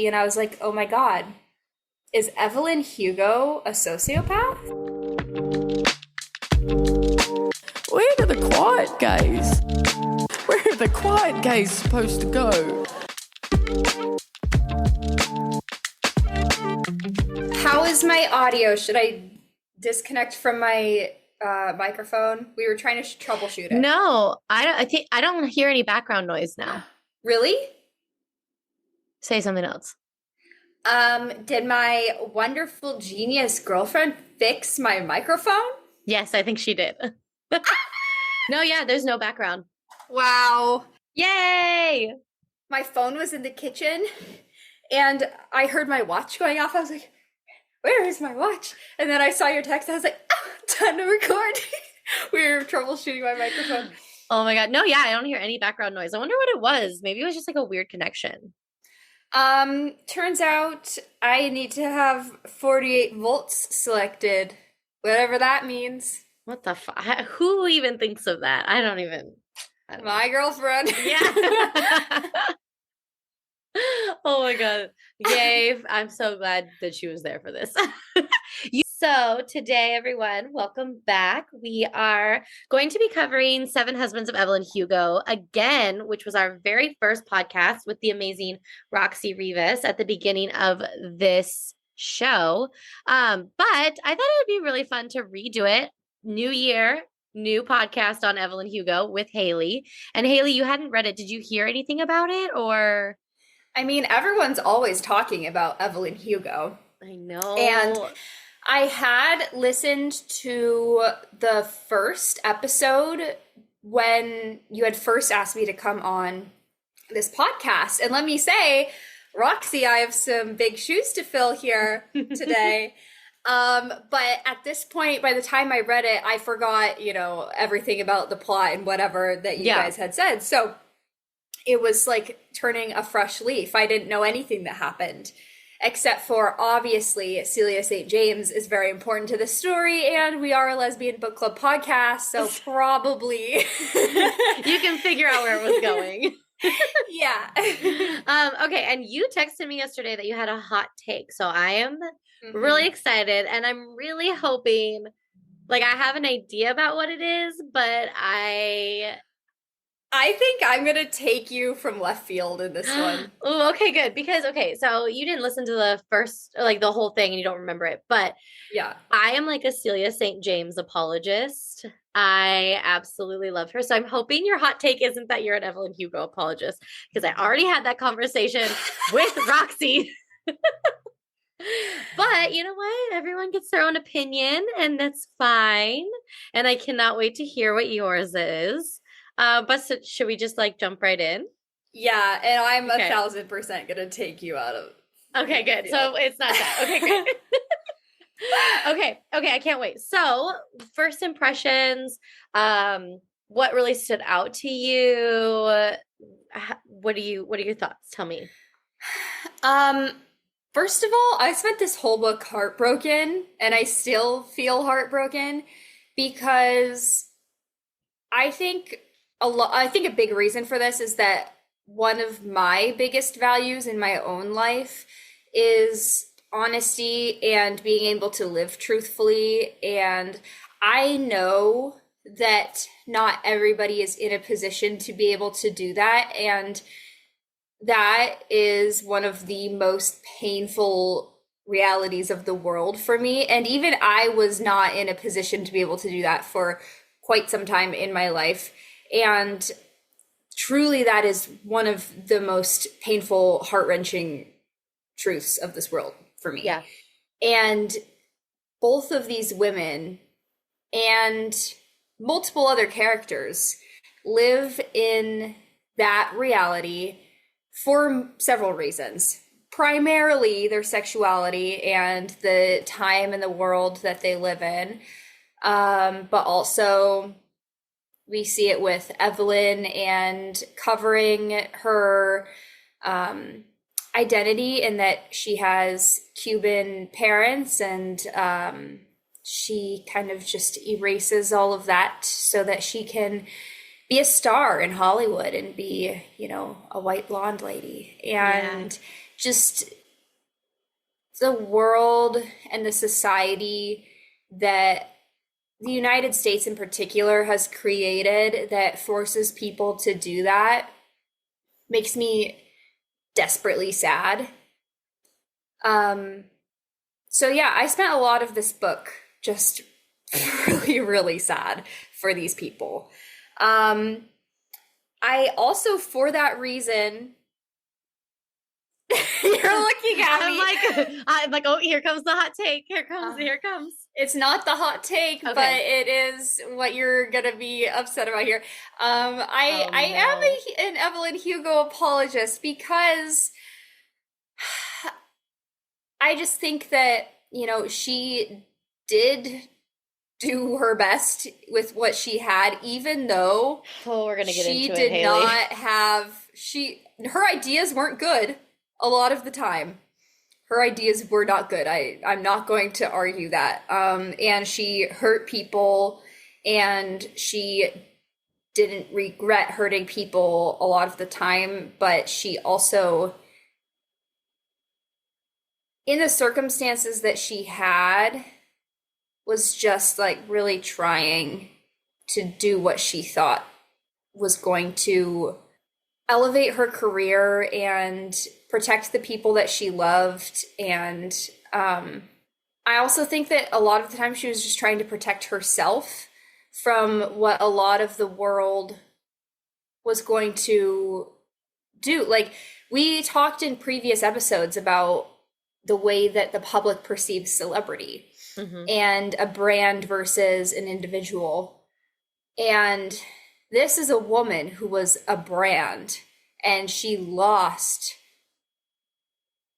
and I was like, oh my God, is Evelyn Hugo a sociopath? Where do the quiet gays? Where are the quiet gays supposed to go? How is my audio? Should I disconnect from my microphone? We were trying to troubleshoot it. No, I don't hear any background noise now. Really? Say something else. Did my wonderful genius girlfriend fix my microphone? Yes, I think she did. No, yeah, there's no background. Wow. Yay! My phone was in the kitchen and I heard my watch going off. I was like, where is my watch? And then I saw your text. I was like, time to record. We were troubleshooting my microphone. Oh my God. No, yeah, I don't hear any background noise. I wonder what it was. Maybe it was just like a weird connection. Turns out I need to have 48 volts selected, whatever that means. What the fuck? Who even thinks of that? I don't know. My girlfriend. Yeah. Oh my God. Yay. I'm so glad that she was there for this. So today, everyone, welcome back. We are going to be covering Seven Husbands of Evelyn Hugo again, which was our very first podcast with the amazing Roxy Rivas at the beginning of this show. But I thought it would be really fun to redo it. New year, new podcast on Evelyn Hugo with Haley. And Haley, you hadn't read it. Did you hear anything about it or? I mean, everyone's always talking about Evelyn Hugo. I know. And I had listened to the first episode when you had first asked me to come on this podcast. And let me say, Roxy, I have some big shoes to fill here today. But at this point, by the time I read it, I forgot, everything about the plot and whatever that you guys had said. So it was like turning a fresh leaf. I didn't know anything that happened, except for obviously Celia St. James is very important to the story, and we are a lesbian book club podcast, so probably you can figure out where it was going. Yeah. Okay, and you texted me yesterday that you had a hot take, so I am really excited, and I'm really hoping, like, I have an idea about what it is, but I think I'm going to take you from left field in this one. Oh, okay, good. Because, so you didn't listen to the first, like the whole thing and you don't remember it, but yeah, I am like a Celia St. James apologist. I absolutely love her. So I'm hoping your hot take isn't that you're an Evelyn Hugo apologist, because I already had that conversation with Roxy. But you know what? Everyone gets their own opinion and that's fine. And I cannot wait to hear what yours is. But should we just like jump right in? Yeah, and I'm 1,000% gonna take you out of. Okay, good. So it's not that. Okay, great. Okay, I can't wait. So, first impressions. What really stood out to you? What are your thoughts? Tell me. First of all, I spent this whole book heartbroken, and I still feel heartbroken because I think a big reason for this is that one of my biggest values in my own life is honesty and being able to live truthfully. And I know that not everybody is in a position to be able to do that. And that is one of the most painful realities of the world for me. And even I was not in a position to be able to do that for quite some time in my life. And truly, that is one of the most painful, heart-wrenching truths of this world for me. Yeah. And both of these women and multiple other characters live in that reality for several reasons. Primarily their sexuality and the time and the world that they live in. But also we see it with Evelyn and covering her identity in that she has Cuban parents, and she kind of just erases all of that so that she can be a star in Hollywood and be, a white blonde lady. And just the world and the society that the United States in particular has created that forces people to do that makes me desperately sad. So yeah, I spent a lot of this book just really, really sad for these people. I also, for that reason, you're looking at me. I'm like, oh, here comes the hot take. Here it comes. It's not the hot take, Okay. but it is what you're gonna be upset about here. I am an Evelyn Hugo apologist because I just think that, you know, she did do her best with what she had, even though we're gonna get she into did it, Haley. not have her ideas weren't good a lot of the time. Her ideas were not good. I'm not going to argue that. And she hurt people, and she didn't regret hurting people a lot of the time, but she also, in the circumstances that she had, was just like really trying to do what she thought was going to elevate her career and protect the people that she loved. And I also think that a lot of the time she was just trying to protect herself from what a lot of the world was going to do. Like, we talked in previous episodes about the way that the public perceives celebrity and a brand versus an individual. And this is a woman who was a brand, and she lost,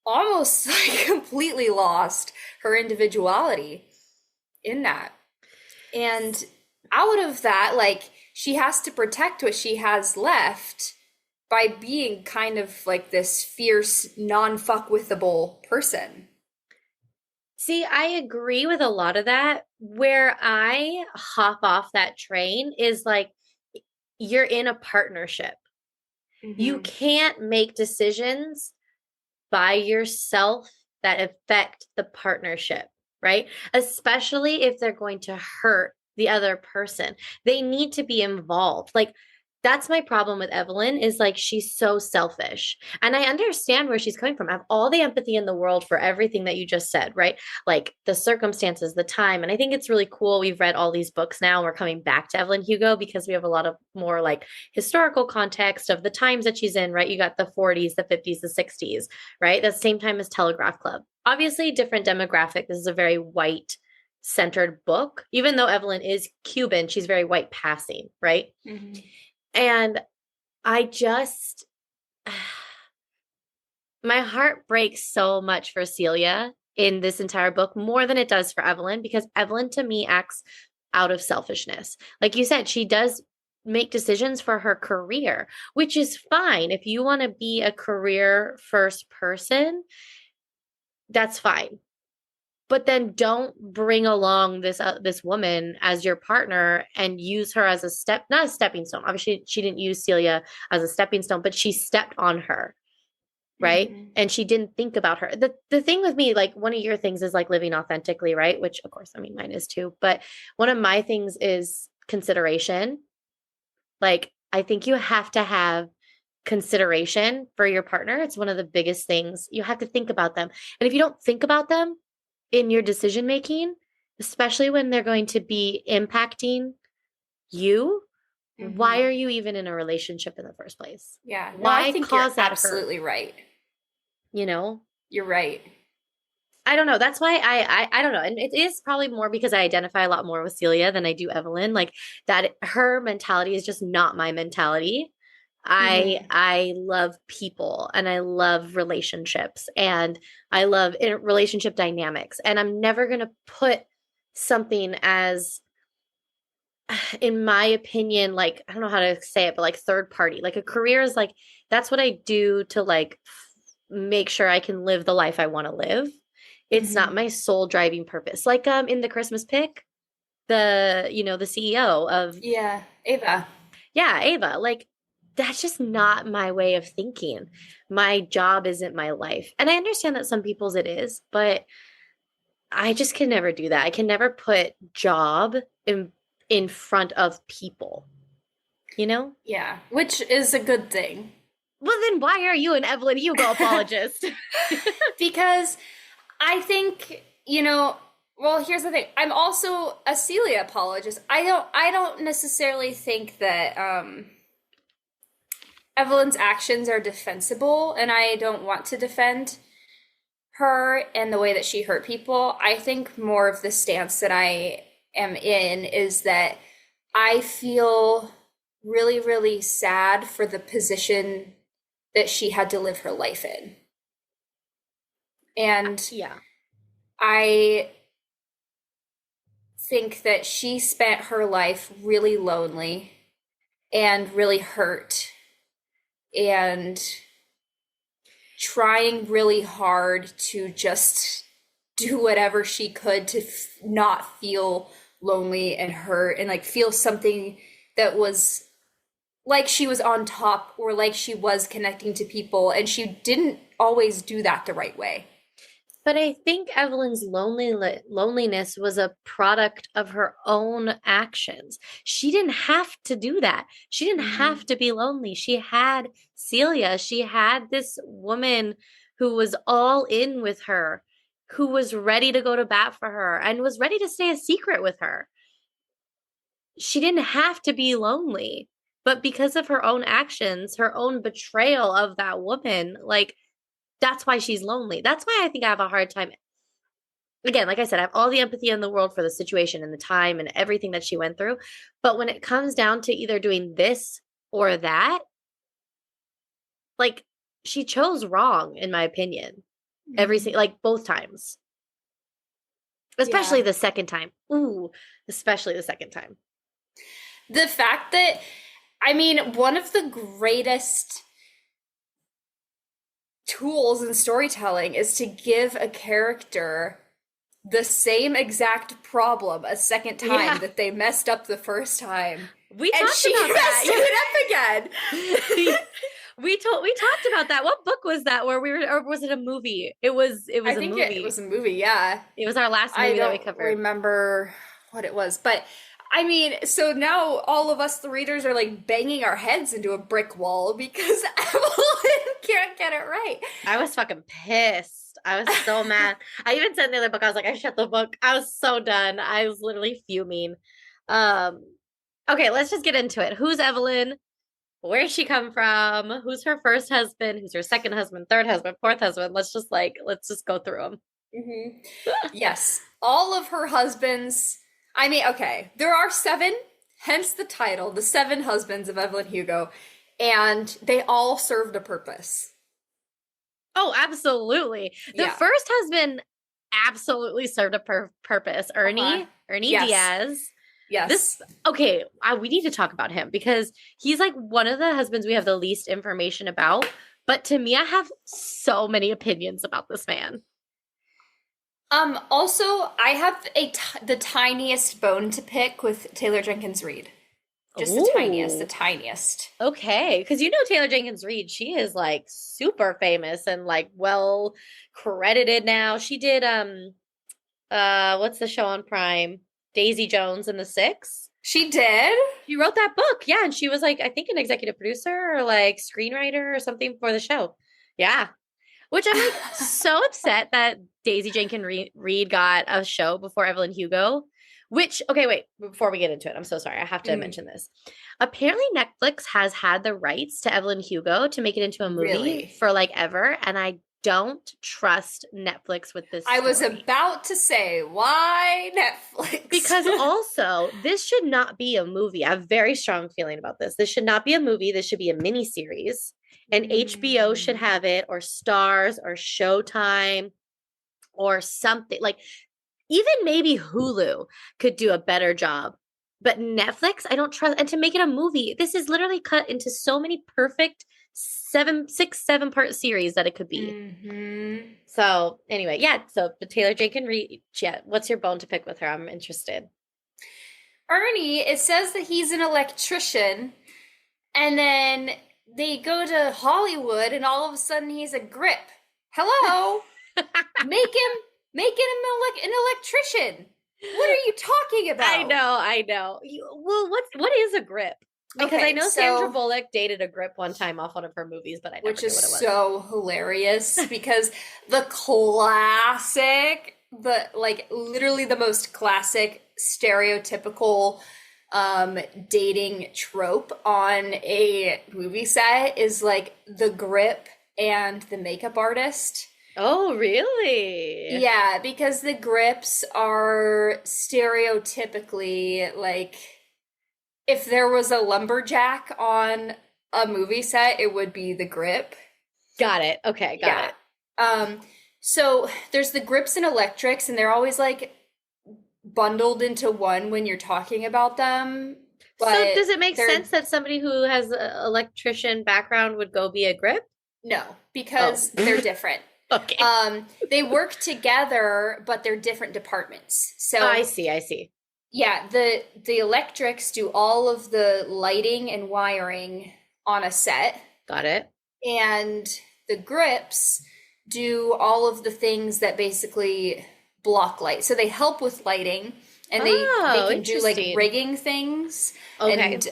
almost like completely lost her individuality in that. And out of that, like, she has to protect what she has left by being kind of like this fierce, non-fuck-withable person. See, I agree with a lot of that. Where I hop off that train is like, you're in a partnership. You can't make decisions by yourself that affect the partnership, right? Especially if they're going to hurt the other person. They need to be involved. Like, that's my problem with Evelyn, is like, she's so selfish. And I understand where she's coming from. I have all the empathy in the world for everything that you just said, right? Like the circumstances, the time. And I think it's really cool. We've read all these books now. We're coming back to Evelyn Hugo because we have a lot of more like historical context of the times that she's in, right? You got the 40s, the 50s, the 60s, right? That's the same time as Telegraph Club. Obviously, different demographic. This is a very white centered book. Even though Evelyn is Cuban, she's very white passing, right? And I just, my heart breaks so much for Celia in this entire book, more than it does for Evelyn, because Evelyn to me acts out of selfishness. Like you said, she does make decisions for her career, which is fine. If you want to be a career first person, that's fine. But then don't bring along this woman as your partner and use her as not a stepping stone. Obviously, she didn't use Celia as a stepping stone, but she stepped on her, right? And she didn't think about her. The thing with me, like, one of your things is like living authentically, right? Which of course, I mean, mine is too. But one of my things is consideration. Like, I think you have to have consideration for your partner. It's one of the biggest things. You have to think about them. And if you don't think about them in your decision making, especially when they're going to be impacting you, why are you even in a relationship in the first place? Yeah. No, Why I think cause you're that absolutely hurt? right. You know? You're right. I don't know. That's why I don't know. And it is probably more because I identify a lot more with Celia than I do Evelyn. Like, that her mentality is just not my mentality. I love people, and I love relationships, and I love relationship dynamics. And I'm never going to put something as, in my opinion, like, I don't know how to say it, but like third party. Like, a career is like, that's what I do to like make sure I can live the life I want to live. It's not my sole driving purpose. Like, in the Christmas pick, the CEO of Ava. Yeah, Ava. Like, that's just not my way of thinking. My job isn't my life. And I understand that some people's it is, but I just can never do that. I can never put job in front of people, you know? Yeah, which is a good thing. Well, then why are you an Evelyn Hugo apologist? Because I think, you know, well, here's the thing. I'm also a Celia apologist. I don't necessarily think that Evelyn's actions are defensible, and I don't want to defend her and the way that she hurt people. I think more of the stance that I am in is that I feel really, really sad for the position that she had to live her life in. And Yeah. I think that she spent her life really lonely and really hurt and trying really hard to just do whatever she could to not feel lonely and hurt and like feel something that was like she was on top or like she was connecting to people, and she didn't always do that the right way. But I think Evelyn's loneliness was a product of her own actions. She didn't have to do that. She didn't have to be lonely. She had Celia. She had this woman who was all in with her, who was ready to go to bat for her and was ready to stay a secret with her. She didn't have to be lonely. But because of her own actions, her own betrayal of that woman, like, that's why she's lonely. That's why I think I have a hard time. Again, like I said, I have all the empathy in the world for the situation and the time and everything that she went through. But when it comes down to either doing this or that, like, she chose wrong, in my opinion. Like both times. Especially Yeah. the second time. Ooh, especially the second time. The fact that, I mean, one of the greatest tools in storytelling is to give a character the same exact problem a second time Yeah. that they messed up the first time. We And talked she about messed that. it up again. We talked about that. What book was that where we were, or was it a movie? It was I a think movie. it was a movie, yeah. It was our last I movie that we don't covered. remember what it was, but I mean, so now all of us, the readers, are like banging our heads into a brick wall because Evelyn can't get it right. I was fucking pissed. I was so mad. I even said in the other book, I was like, I shut the book. I was so done. I was literally fuming. Okay, let's just get into it. Who's Evelyn? Where's she come from? Who's her first husband? Who's her second husband, third husband, fourth husband? Let's just go through them. Yes, all of her husbands. I mean, okay, there are 7, hence the title, The 7 Husbands of Evelyn Hugo, and they all served a purpose. Oh, absolutely. The Yeah. first husband absolutely served a purpose. Ernie Yes. Diaz. Yes. Okay, we need to talk about him because he's like one of the husbands we have the least information about. But to me, I have so many opinions about this man. Also, I have the tiniest bone to pick with Taylor Jenkins Reid. Just the Ooh. tiniest. Okay, because you know Taylor Jenkins Reid, she is like super famous and like well credited now. She did what's the show on Prime? Daisy Jones and the Six. She did? She wrote that book, yeah, and she was like I think an executive producer or like screenwriter or something for the show. Yeah. Which I'm like so upset that Daisy Jenkins Reid got a show before Evelyn Hugo. Which, okay, wait, before we get into it, I'm so sorry. I have to mention this. Apparently, Netflix has had the rights to Evelyn Hugo to make it into a movie Really? for like ever. And I don't trust Netflix with this story. I was about to say, why Netflix? Because also, this should not be a movie. I have a very strong feeling about this. This should not be a movie. This should be a miniseries. And HBO should have it, or Stars, or Showtime, or something. Like, even maybe Hulu could do a better job. But Netflix, I don't trust. And to make it a movie, this is literally cut into so many perfect 7 part series that it could be. So anyway, yeah. So the Taylor Jenkins Reid, yeah. What's your bone to pick with her? I'm interested. Ernie, it says that he's an electrician, And then they go to Hollywood and all of a sudden he's a grip. Hello? Make him an electrician. What are you talking about? I know. Well, what is a grip? Because I know Sandra Bullock dated a grip one time off one of her movies, but I never knew what it was. Which is so hilarious because the classic, literally the most classic stereotypical dating trope on a movie set is like the grip and the makeup artist. Oh, really? Yeah, because the grips are stereotypically like if there was a lumberjack on a movie set, it would be the grip. Got it. Okay, got it. So there's the grips and electrics, and they're always like bundled into one when you're talking about them. So does it make sense that somebody who has an electrician background would go be a grip? No, because they're different. Okay. They work together, but they're different departments. So I see. Yeah, the electrics do all of the lighting and wiring on a set. Got it. And the grips do all of the things that basically block light. So they help with lighting and they can do like rigging things and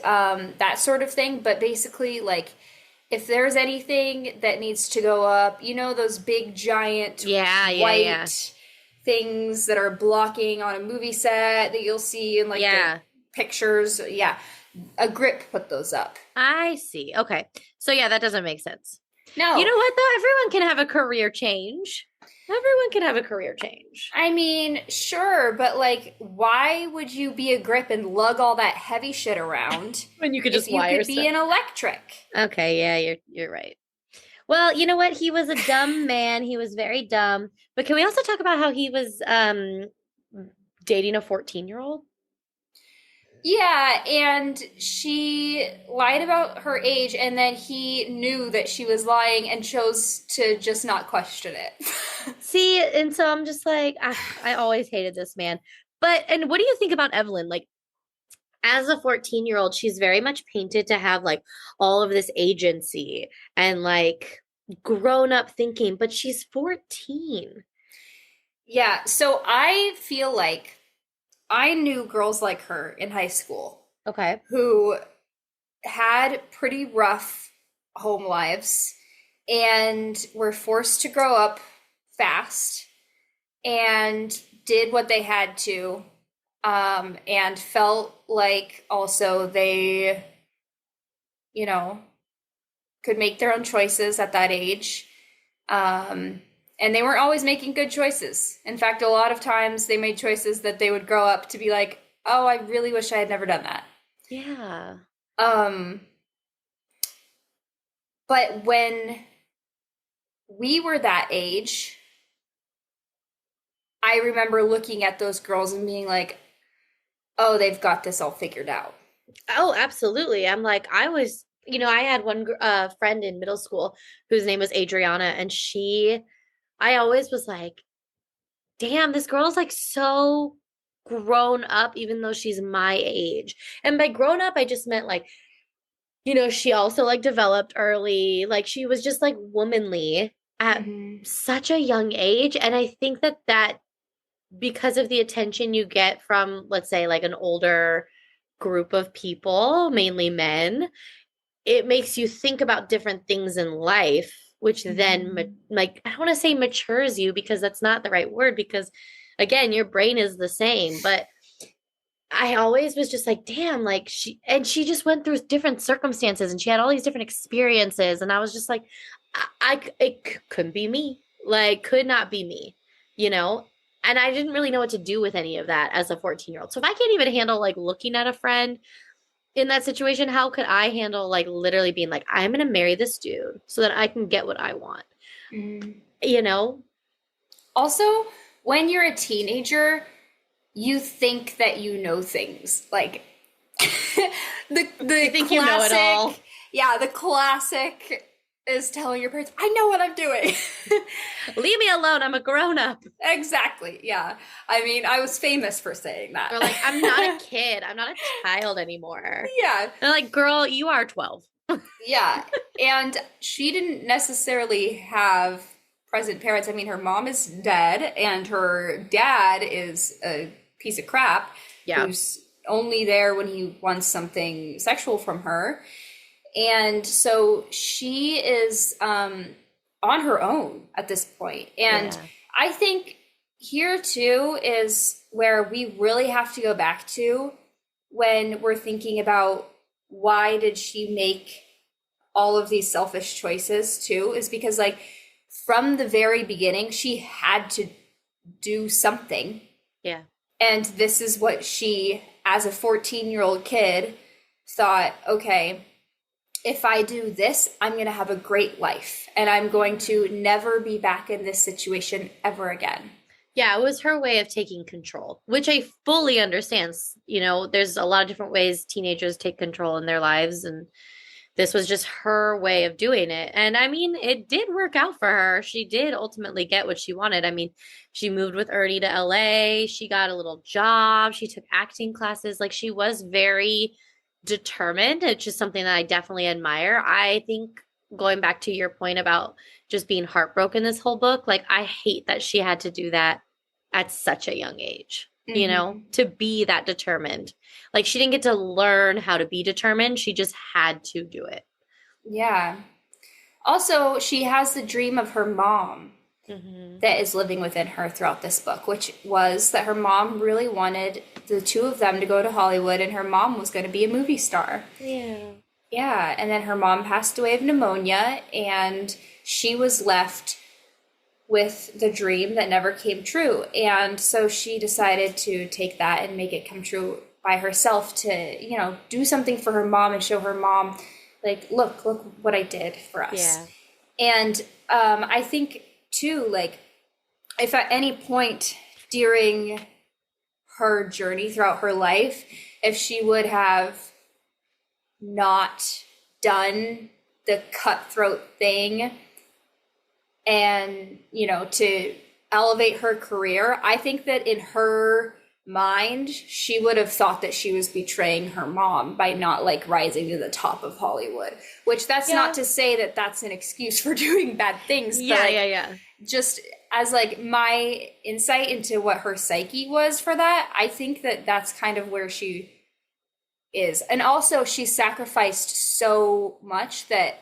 that sort of thing. But basically, like, if there's anything that needs to go up, you know, those big giant white things that are blocking on a movie set that you'll see in like the pictures. Yeah. A grip put those up. I see. Okay. So yeah, that doesn't make sense. No. You know what though? Everyone can have a career change. I mean, sure, but like, why would you be a grip and lug all that heavy shit around when you could just wire you could be an electric? Okay, yeah, you're right. Well, you know what? He was a dumb man. He was very dumb. But can we also talk about how he was dating a 14-year-old? Yeah, and she lied about her age, and then he knew that she was lying and chose to just not question it. See, and so I'm just like, I always hated this man. And what do you think about Evelyn? Like, as a 14-year-old, she's very much painted to have like all of this agency and like grown up thinking, but she's 14. Yeah, so I feel like I knew girls like her in high school. Okay. Who had pretty rough home lives and were forced to grow up fast and did what they had to and felt like also they, you know, could make their own choices at that age. And they weren't always making good choices. In fact, a lot of times they made choices that they would grow up to be like, oh, I really wish I had never done that. Yeah. But when we were that age, I remember looking at those girls and being like, oh, they've got this all figured out. Oh, absolutely. I'm like, I was, you know, I had one friend in middle school whose name was Adriana, and I always was like, damn, this girl's like so grown up, even though she's my age. And by grown up, I just meant like, you know, she also like developed early. Like she was just like womanly at such a young age. And I think that because of the attention you get from, let's say, like an older group of people, mainly men, it makes you think about different things in life, which then, like, I don't want to say matures you because that's not the right word because, again, your brain is the same. But I always was just like, damn, like she just went through different circumstances and she had all these different experiences. And I was just like, it couldn't be me. Like, could not be me, you know? And I didn't really know what to do with any of that as a 14-year-old. So if I can't even handle like looking at a friend in that situation, how could I handle like literally being like, I'm going to marry this dude so that I can get what I want? You know? Also, when you're a teenager, you think that you know things. Like the you think classic, you know it all. Yeah, the classic is telling your parents, I know what I'm doing. Leave me alone. I'm a grown up. Exactly. Yeah. I mean, I was famous for saying that. Or like, I'm not a kid. I'm not a child anymore. Yeah. And I'm like, girl, you are 12. Yeah. And she didn't necessarily have present parents. I mean, her mom is dead and her dad is a piece of crap Yeah. who's only there when he wants something sexual from her. And so she is on her own at this point. And Yeah. I think here too is where we really have to go back to when we're thinking about why did she make all of these selfish choices too, is because like from the very beginning, she had to do something. Yeah. And this is what she, as a 14-year-old kid, thought, okay, if I do this, I'm going to have a great life and I'm going to never be back in this situation ever again. Yeah, it was her way of taking control, which I fully understand. You know, there's a lot of different ways teenagers take control in their lives, and this was just her way of doing it. And I mean, it did work out for her. She did ultimately get what she wanted. I mean, she moved with Ernie to LA. She got a little job. She took acting classes. Like, she was very determined. It's just something that I definitely admire. I think going back to your point about just being heartbroken this whole book, like, I hate that she had to do that at such a young age, you know, to be that determined. Like, she didn't get to learn how to be determined. She just had to do it. Yeah. Also, she has the dream of her mom that is living within her throughout this book, which was that her mom really wanted the two of them to go to Hollywood and her mom was going to be a movie star. Yeah. Yeah. And then her mom passed away of pneumonia and she was left with the dream that never came true. And so she decided to take that and make it come true by herself to, you know, do something for her mom and show her mom, like, look what I did for us. Yeah. And I think, too, like, if at any point during her journey throughout her life, if she would have not done the cutthroat thing and, you know, to elevate her career, I think that in her mind, she would have thought that she was betraying her mom by not like rising to the top of Hollywood, which that's not to say that that's an excuse for doing bad things. Yeah, but like, yeah. just as like my insight into what her psyche was for that, I think that that's kind of where she is. And also she sacrificed so much that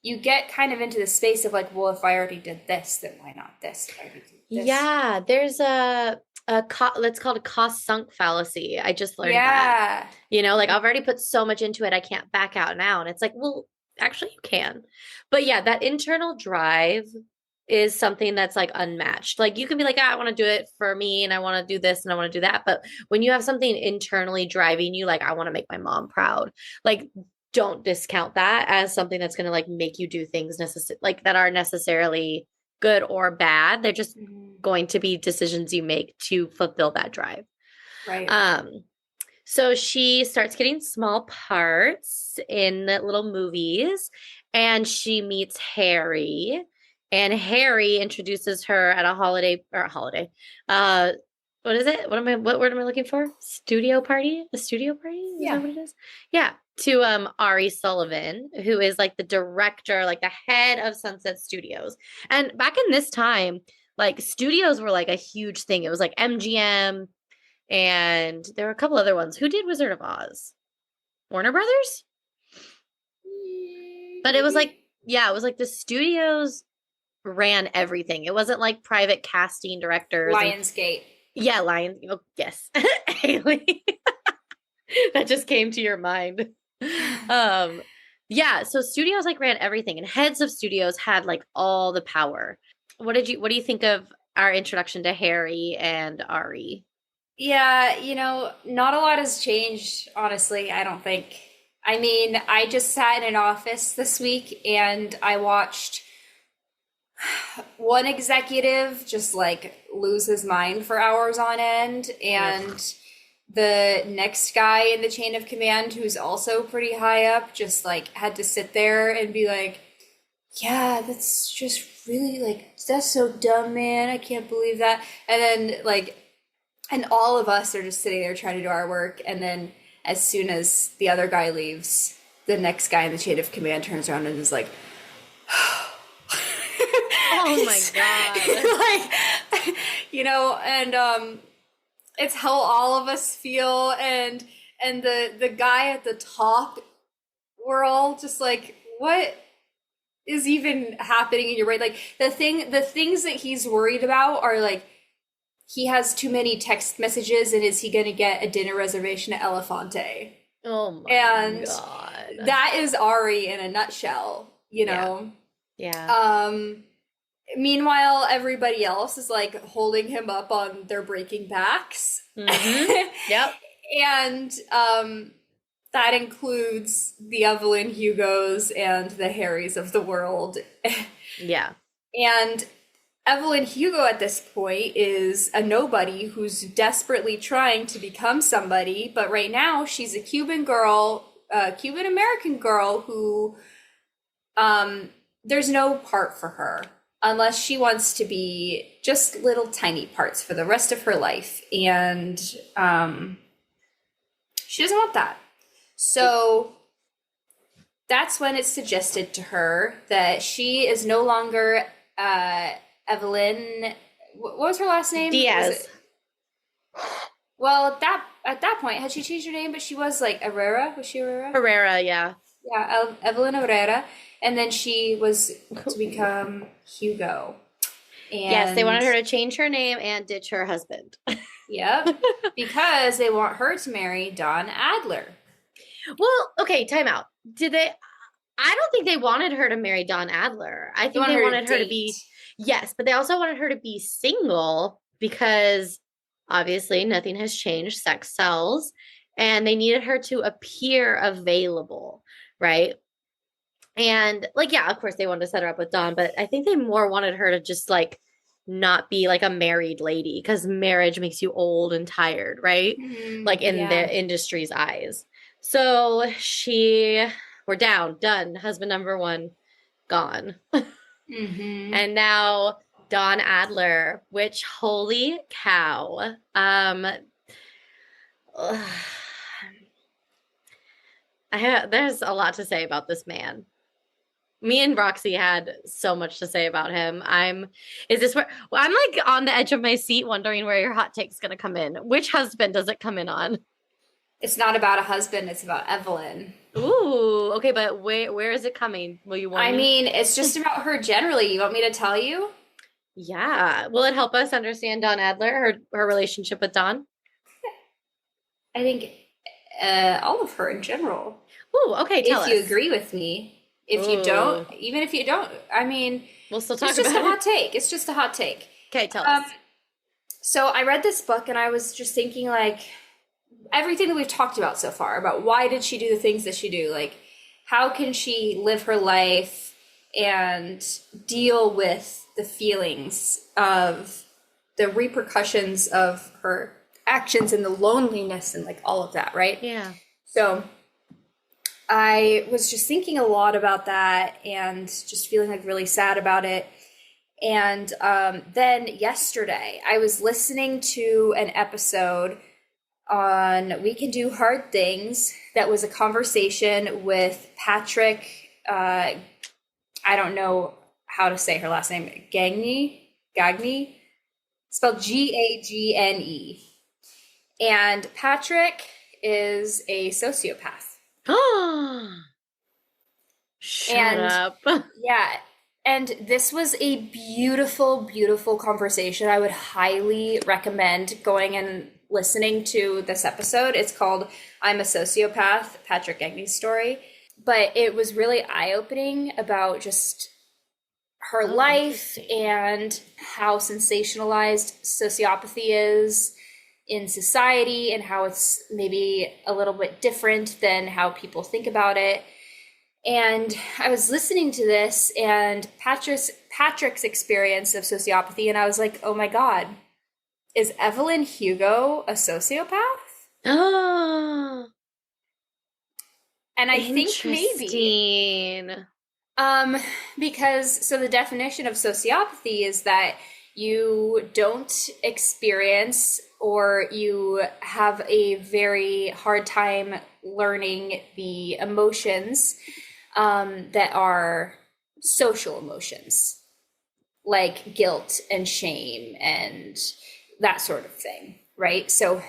you get kind of into the space of like, well, if I already did this, then why not this? If I already did this. Yeah, there's let's call it a cost sunk fallacy. I just learned that. You know, like, I've already put so much into it, I can't back out now. And it's like, well, actually you can. But yeah, that internal drive is something that's like unmatched. Like, you can be like, I want to do it for me and I want to do this and I want to do that. But when you have something internally driving you, like, I want to make my mom proud, like, don't discount that as something that's going to like make you do things like that are necessarily good or bad. They're just going to be decisions you make to fulfill that drive. Right. So she starts getting small parts in little movies and she meets Harry, and Harry introduces her at a what is it? What word am I looking for? Studio party? A studio party? Is that what it is? Yeah. To Ari Sullivan, who is like the director, like the head of Sunset Studios. And back in this time, like, studios were like a huge thing. It was like MGM, and there were a couple other ones. Who did Wizard of Oz? Warner Brothers? But it was like, yeah, it was like the studios ran everything. It wasn't like private casting directors. Lionsgate. Yeah, Lions. Oh, yes. Haley. That just came to your mind. Yeah, so studios like ran everything, and heads of studios had like all the power. What do you think of our introduction to Harry and Ari? Yeah, you know, not a lot has changed, honestly, I don't think. I mean, I just sat in an office this week and I watched one executive just like lose his mind for hours on end, and the next guy in the chain of command, who's also pretty high up, just like had to sit there and be like, yeah, that's just really like, that's so dumb, man. I can't believe that. And then like, and all of us are just sitting there trying to do our work. And then as soon as the other guy leaves, the next guy in the chain of command turns around and is like, Oh my God. like, and it's how all of us feel. And the guy at the top, we're all just like, what is even happening in your brain? Like the things that he's worried about are like, he has too many text messages and is he going to get a dinner reservation at Elefante? Oh my And God. that is Ari in a nutshell, you know? Yeah. Meanwhile, everybody else is like holding him up on their breaking backs. Mm-hmm. Yep. And that includes the Evelyn Hugos and the Harrys of the world. Yeah. And Evelyn Hugo at this point is a nobody who's desperately trying to become somebody, but right now she's a Cuban girl, a Cuban American girl who there's no part for her unless she wants to be just little tiny parts for the rest of her life. And she doesn't want that. So that's when it's suggested to her that she is no longer Evelyn. What was her last name? Diaz. Well, at that point, had she changed her name? But she was like Herrera. Was she Herrera? Herrera, yeah. Yeah, Evelyn Herrera. And then she was to become Hugo. And yes, they wanted her to change her name and ditch her husband. Yep, because they want her to marry Don Adler. Well, okay, time out. Did they? I don't think they wanted her to marry Don Adler. I think they wanted her to be, yes, but they also wanted her to be single because obviously nothing has changed. Sex sells, and they needed her to appear available, right? And like, yeah, of course they wanted to set her up with Don, but I think they more wanted her to just like not be like a married lady because marriage makes you old and tired, right? Like in the industry's eyes. So we're down, done. Husband number one, gone. And now Don Adler, which holy cow. There's a lot to say about this man. Me and Roxy had so much to say about him. I'm like on the edge of my seat wondering where your hot take's going to come in. Which husband does it come in on? It's not about a husband, it's about Evelyn. Ooh, okay, but where is it coming? Will you warn me? I mean, it's just about her generally. You want me to tell you? Yeah. Will it help us understand Don Adler, her relationship with Don? I think all of her in general. Ooh, okay, tell us. If you agree with me. If you don't, even if you don't, I mean, we'll still talk about it. It's just a hot take. It's just a hot take. Okay, tell us. So I read this book and I was just thinking like everything that we've talked about so far about why did she do the things that she do? Like how can she live her life and deal with the feelings of the repercussions of her actions and the loneliness and like all of that, right? Yeah. So I was just thinking a lot about that and just feeling like really sad about it. And then yesterday I was listening to an episode on We Can Do Hard Things that was a conversation with Patrick, I don't know how to say her last name, Gagne, spelled Gagne. And Patrick is a sociopath. Shut up. Yeah. And this was a beautiful, beautiful conversation. I would highly recommend going and listening to this episode. It's called I'm a Sociopath, Patrick Gagne's story. But it was really eye-opening about just her life and how sensationalized sociopathy is in society and how it's maybe a little bit different than how people think about it. And I was listening to this and Patrick's experience of sociopathy, and I was like, oh my God, is Evelyn Hugo a sociopath? Oh. And I think maybe. Um, because so the definition of sociopathy is that you don't experience or you have a very hard time learning the emotions that are social emotions, like guilt and shame and that sort of thing, right? So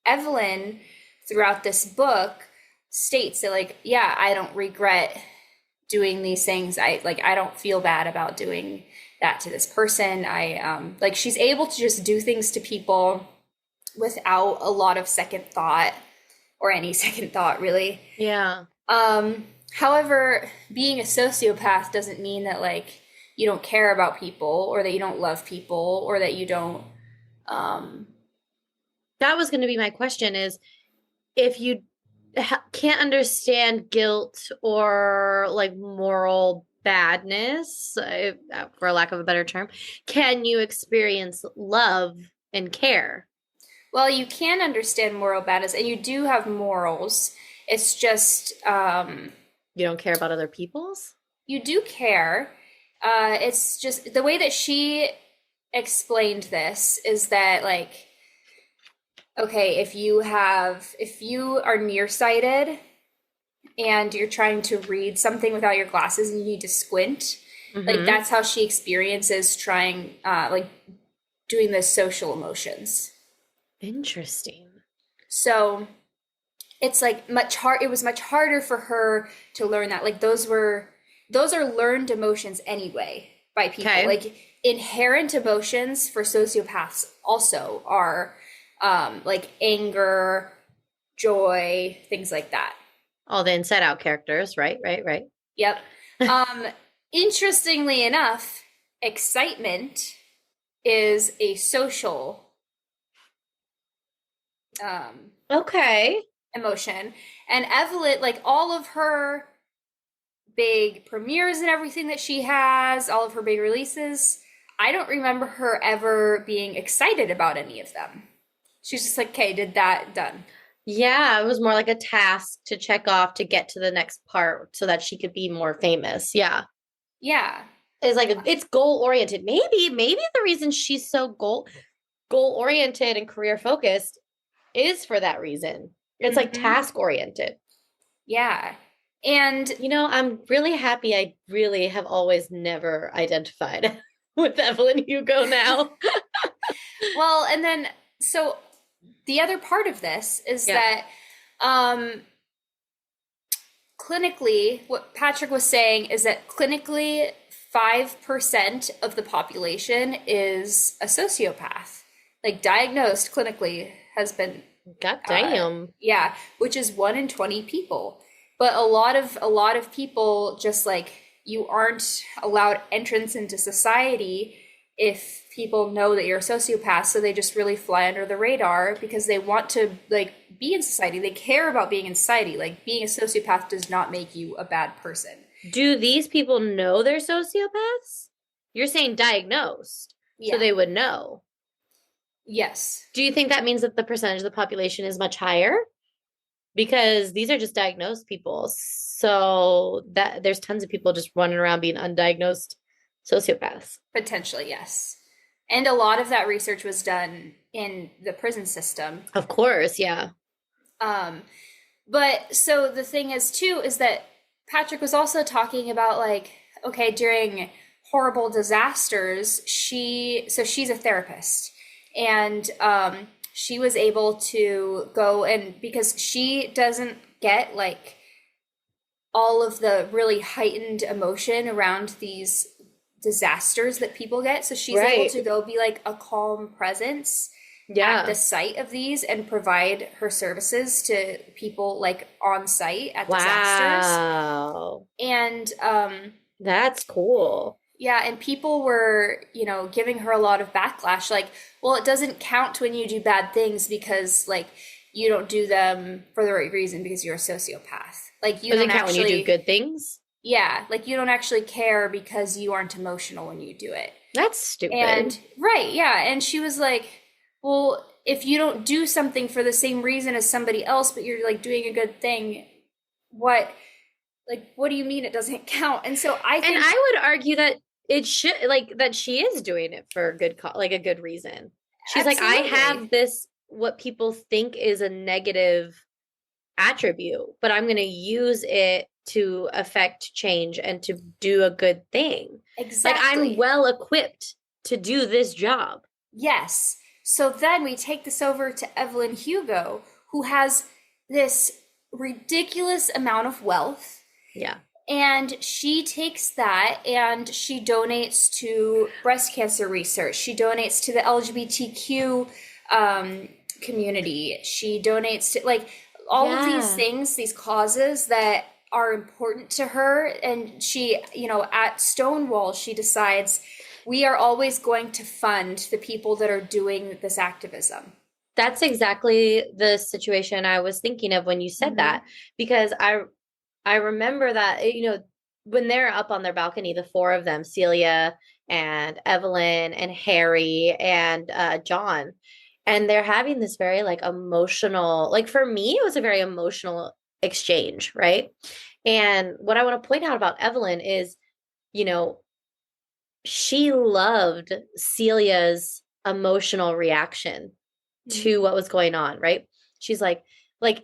Evelyn, throughout this book, states that, like, yeah, I don't regret doing these things. I don't feel bad about doing that to this person. Like, she's able to just do things to people without a lot of second thought or any second thought, really. Yeah. However, being a sociopath doesn't mean that, like, you don't care about people or that you don't love people or that you don't um That was going to be my question is if you can't understand guilt or like moral badness, for lack of a better term, can you experience love and care? well, you can understand moral badness and you do have morals. It's just You don't care about other people's? you do care. It's just the way that she explained this is that, like, okay, if you are nearsighted and you're trying to read something without your glasses and you need to squint, like, that's how she experiences trying like doing the social emotions. Interesting. So it's like it was much harder for her to learn that. Like, those are learned emotions anyway by people. Okay. Like, inherent emotions for sociopaths also are like anger, joy, things like that. All the Inside Out characters, right? Right. Yep. Interestingly enough, excitement is a social Okay. emotion. And Evelyn, like, all of her big premieres and everything that she has, all of her big releases, I don't remember her ever being excited about any of them. She's just like, okay, did that, done. Yeah, it was more like a task to check off to get to the next part so that she could be more famous. Yeah. Yeah. It's like it's goal oriented. Maybe the reason she's so goal oriented and career focused is for that reason. It's like task oriented. Yeah. And You know, I'm really happy I really have always never identified with Evelyn Hugo now. well, and then so the other part of this is Yeah. that clinically, what Patrick was saying is that clinically 5% of the population is a sociopath. Like, diagnosed clinically has been God damn. yeah, which is 1 in 20 people. But a lot of people, just like, you aren't allowed entrance into society if people know that you're a sociopath, so they just really fly under the radar because they want to, like, be in society. They care about being in society. Like, being a sociopath does not make you a bad person. Do these people know they're sociopaths? You're saying diagnosed, so Yeah. they would know. Yes. Do you think that means that the percentage of the population is much higher? Because these are just diagnosed people. So that there's tons of people just running around being undiagnosed sociopaths. Potentially, yes. And a lot of that research was done in the prison system. Of course, yeah. But so the thing is too is that Patrick was also talking about, like, okay, during horrible disasters, she's a therapist, and she was able to go, and because she doesn't get, like, all of the really heightened emotion around these disasters that people get, so she's able to go be like a calm presence at the site of these and provide her services to people, like, on site at disasters. Wow. And that's cool. yeah, and people were, giving her a lot of backlash, like, well, it doesn't count when you do bad things because, like, you don't do them for the right reason because you're a sociopath. Like, you doesn't don't count actually, when you do good things. Yeah, like, you don't actually care because you aren't emotional when you do it. That's stupid. And right, yeah, and she was like, well, if you don't do something for the same reason as somebody else, but you're, like, doing a good thing, what Like, what do you mean it doesn't count? And so I And think I would argue that it should, like, that she is doing it for a good like a good reason. She's like, I have absolutely. this, what people think is a negative attribute, but I'm going to use it to affect change and to do a good thing. Like, I'm Exactly. well equipped to do this job. Yes. So then we take this over to Evelyn Hugo, who has this ridiculous amount of wealth. Yeah. And she takes that and she donates to breast cancer research. She donates to the LGBTQ community. She donates to like all of these Yeah. things, these causes that are important to her. And she, at Stonewall, she decides we are always going to fund the people that are doing this activism. That's exactly the situation I was thinking of when you said Mm-hmm. that, because I remember that, when they're up on their balcony, the four of them, Celia and Evelyn and Harry and John, and they're having this very like emotional, like for me, it was a very emotional exchange, right? And what I want to point out about Evelyn is, you know, she loved Celia's emotional reaction to what was going on, right? She's like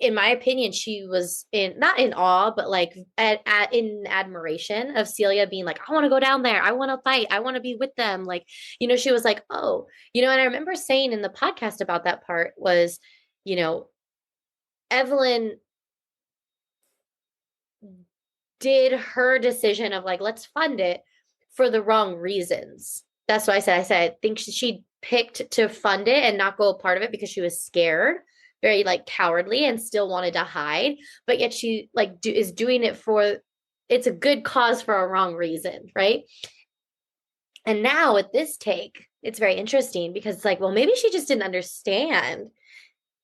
in my opinion, she was in not in awe, but like in admiration of Celia being like, I want to go down there, I want to fight, I want to be with them. Like, she was like, oh, and I remember saying in the podcast about that part was, you know, Evelyn did her decision of like, let's fund it for the wrong reasons. That's what I think she picked to fund it and not go a part of it because she was scared, very like cowardly, and still wanted to hide. But yet she like is doing it for, it's a good cause for a wrong reason, right? And now with this take, it's very interesting because it's like, well, maybe she just didn't understand.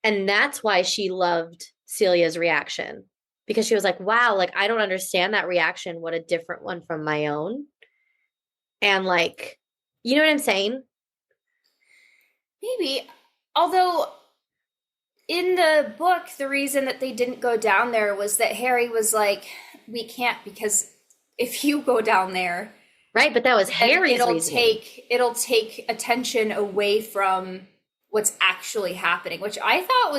And that's why she loved Celia's reaction, because she was like, wow, like I don't understand that reaction. What a different one from my own. And like, you know what I'm saying? Maybe. Although in the book, the reason that they didn't go down there was that Harry was like, we can't because if you go down there, Right. But that was then Harry's it'll reasoning. take attention away from what's actually happening, which I thought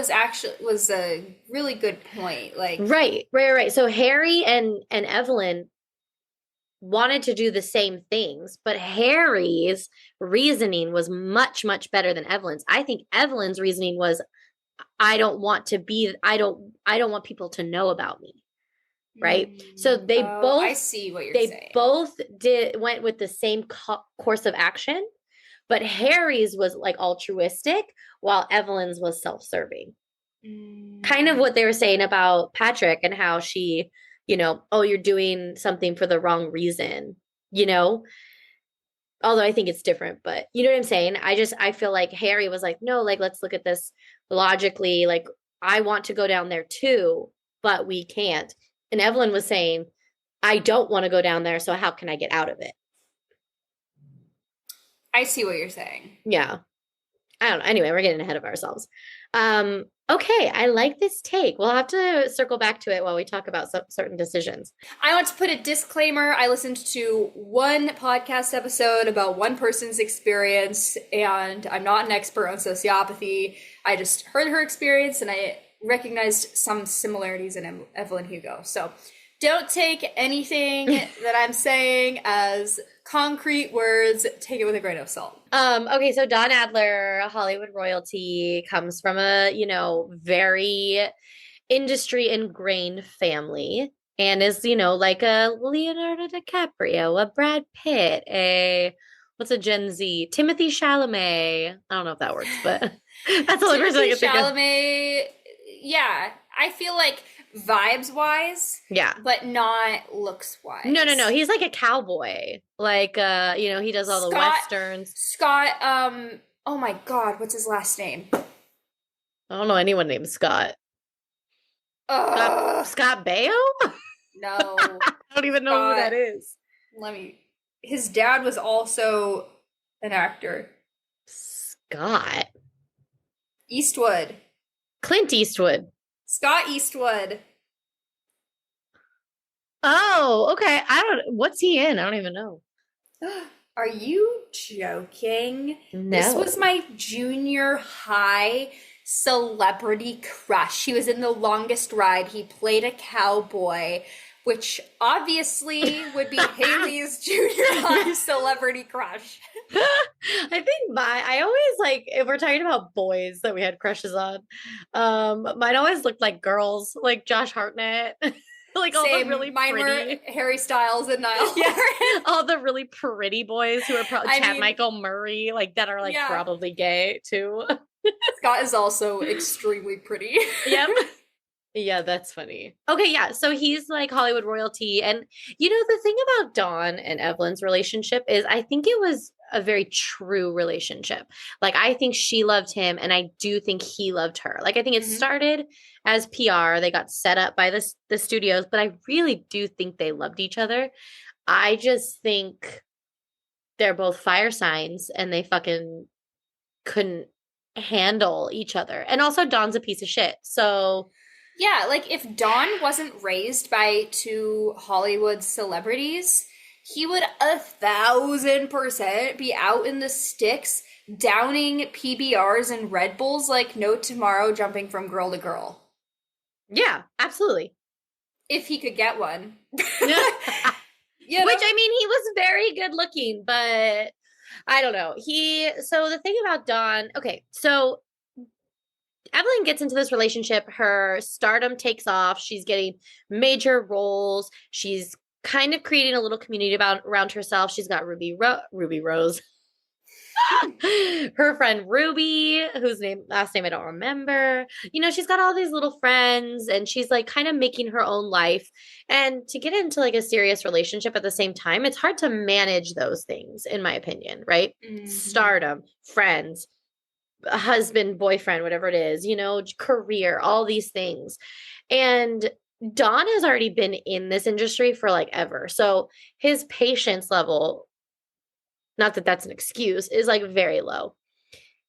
was a really good point. Like, Right. So Harry and Evelyn wanted to do the same things, but Harry's reasoning was much, much better than Evelyn's. I think Evelyn's reasoning was, I don't want people to know about me. Right. So oh, I see what you're they saying. both went with the same course of action, but Harry's was like altruistic while Evelyn's was self-serving. Kind of what they were saying about Patrick and how she, oh, you're doing something for the wrong reason, you know? Although I think it's different, but you know what I'm saying? I feel like Harry was like, no, like, let's look at this logically. Like, I want to go down there too, but we can't. And Evelyn was saying, I don't want to go down there, so how can I get out of it? I see what you're saying. Yeah. I don't know. Anyway, we're getting ahead of ourselves. Okay, I like this take. We'll have to circle back to it while we talk about some certain decisions. I want to put a disclaimer. I listened to one podcast episode about one person's experience, and I'm not an expert on sociopathy. I just heard her experience, and I recognized some similarities in Evelyn Hugo. So don't take anything that I'm saying as concrete words. Take it with a grain of salt. Okay, so Don Adler, Hollywood royalty, comes from a, very industry ingrained family, and is, like a Leonardo DiCaprio, a Brad Pitt, what's a Gen Z? Timothy Chalamet. I don't know if that works, but that's the only person I can think of. Chalamet, yeah, I feel like vibes wise, Yeah. but not looks wise. No. He's like a cowboy. Like, he does all the westerns. Scott, oh my God, what's his last name? I don't know anyone named Scott. Scott Baio? No. I don't even know who that is. His dad was also an actor. Scott. Eastwood. Clint Eastwood. Scott Eastwood. Oh, okay. What's he in? I don't even know. Are you joking? This was No. my junior high celebrity crush. He was in The Longest Ride. He played a cowboy, which obviously would be Haley's junior high celebrity crush. I think I always like if we're talking about boys that we had crushes on, mine always looked like girls, like Josh Hartnett, like all the Same. really Mine were pretty, Harry Styles and Niall yeah, Horan. all the really pretty boys who are probably I Chad mean, Michael Murray, like that are like yeah. probably gay too. Scott is also extremely pretty. Yep. Yeah, that's funny. Okay, yeah. So he's like Hollywood royalty. And the thing about Dawn and Evelyn's relationship is I think it was a very true relationship. Like I think she loved him and I do think he loved her. Like I think it Mhm. started as PR. They got set up by the studios, but I really do think they loved each other. I just think they're both fire signs and they fucking couldn't handle each other. And also Dawn's a piece of shit. So Yeah, like if Don wasn't raised by two Hollywood celebrities, he would 1,000% be out in the sticks downing PBRs and Red Bulls like no tomorrow, jumping from girl to girl. yeah, absolutely. If he could get one. Yeah. You Which know? I mean, he was very good looking, but I don't know. So the thing about Dawn, okay, so Evelyn gets into this relationship, her stardom takes off, she's getting major roles, she's kind of creating a little community around herself. She's got Ruby Rose. Her friend Ruby, whose last name I don't remember. She's got all these little friends and she's like kind of making her own life. And to get into like a serious relationship at the same time, it's hard to manage those things, in my opinion, right? Mhm. Stardom, friends, a husband, boyfriend, whatever it is, career, all these things. And Don has already been in this industry for like ever. So his patience level, not that that's an excuse, is like very low.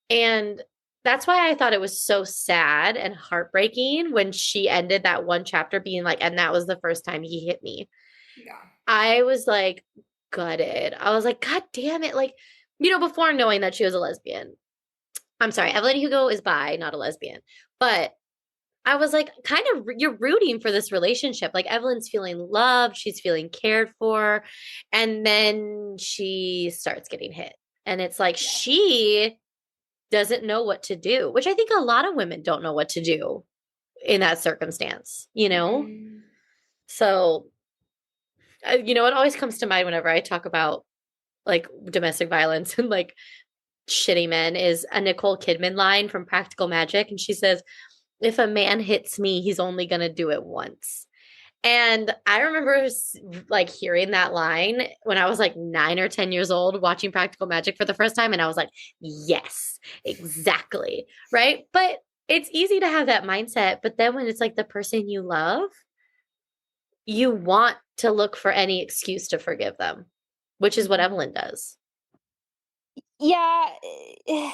And that's why I thought it was so sad and heartbreaking when she ended that one chapter being like, and that was the first time he hit me. Yeah. I was like gutted. I was like, God damn it. Like, before knowing that she was a lesbian. I'm sorry, Evelyn Hugo is bi, not a lesbian. But I was like, kind of, you're rooting for this relationship. Like, Evelyn's feeling loved, she's feeling cared for. And then she starts getting hit. And it's like, Yeah. she doesn't know what to do, which I think a lot of women don't know what to do in that circumstance. Mm. So, it always comes to mind whenever I talk about like domestic violence and like shitty men is a Nicole Kidman line from Practical Magic. And she says, if a man hits me, he's only going to do it once. And I remember like hearing that line when I was like 9 or 10 years old, watching Practical Magic for the first time. And I was like, yes, exactly. Right. But it's easy to have that mindset. But then when it's like the person you love, you want to look for any excuse to forgive them, which is what Mhm. Evelyn does. Yeah, they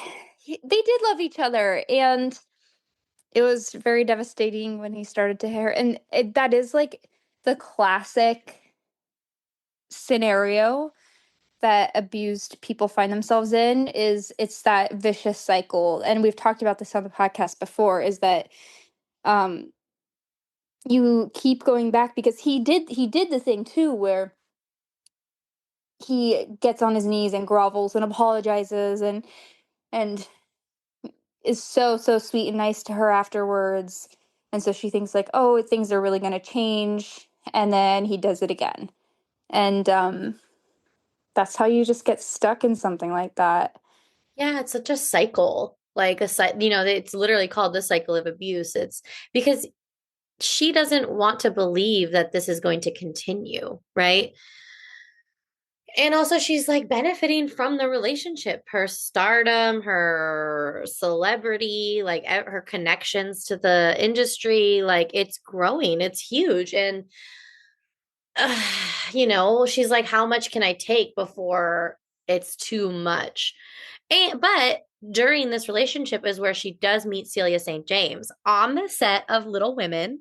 did love each other, and it was very devastating when he started to hit her. And that is like the classic scenario that abused people find themselves in. Is it's that vicious cycle, and we've talked about this on the podcast before, is that um you keep going back because he did the thing too where he gets on his knees and grovels and apologizes and is so sweet and nice to her afterwards. And so she thinks like, oh, things are really going to change, and then he does it again. And that's how you just get stuck in something like that. Yeah, it's such a cycle. Like it's literally called the cycle of abuse. It's because she doesn't want to believe that this is going to continue, right? And also, she's like benefiting from the relationship, her stardom, her celebrity, like her connections to the industry. Like, it's growing, it's huge. And, she's like, how much can I take before it's too much? But during this relationship is where she does meet Celia St. James on the set of Little Women.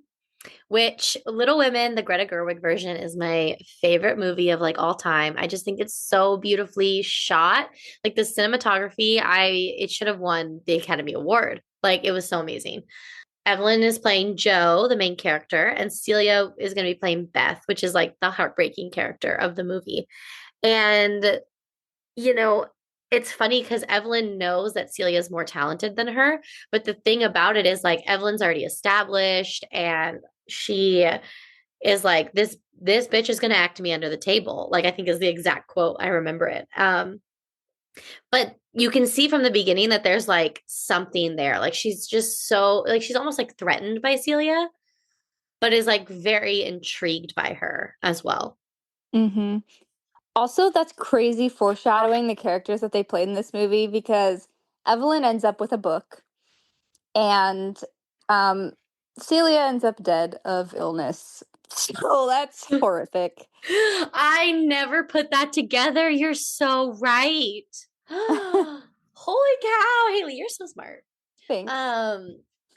which Little Women, the Greta Gerwig version, is my favorite movie of like all time. I just think it's so beautifully shot. Like the cinematography, it should have won the Academy Award. Like it was so amazing. Evelyn is playing Jo, the main character, and Celia is going to be playing Beth, which is like the heartbreaking character of the movie. And, you know, it's funny because Evelyn knows that Celia is more talented than her. But the thing about it is like Evelyn's already established and she is like, this bitch is gonna act me under the table. Like I think is the exact quote. I remember it. But you can see from the beginning that there's like something there. Like she's just so like she's almost like threatened by Celia, but is like very intrigued by her as well. Mm-hmm. Also, that's crazy foreshadowing the characters that they played in this movie because Evelyn ends up with a book and um, Celia ends up dead of illness. So that's horrific. I never put that together. You're so right. Holy cow, Haley, you're so smart. Thanks.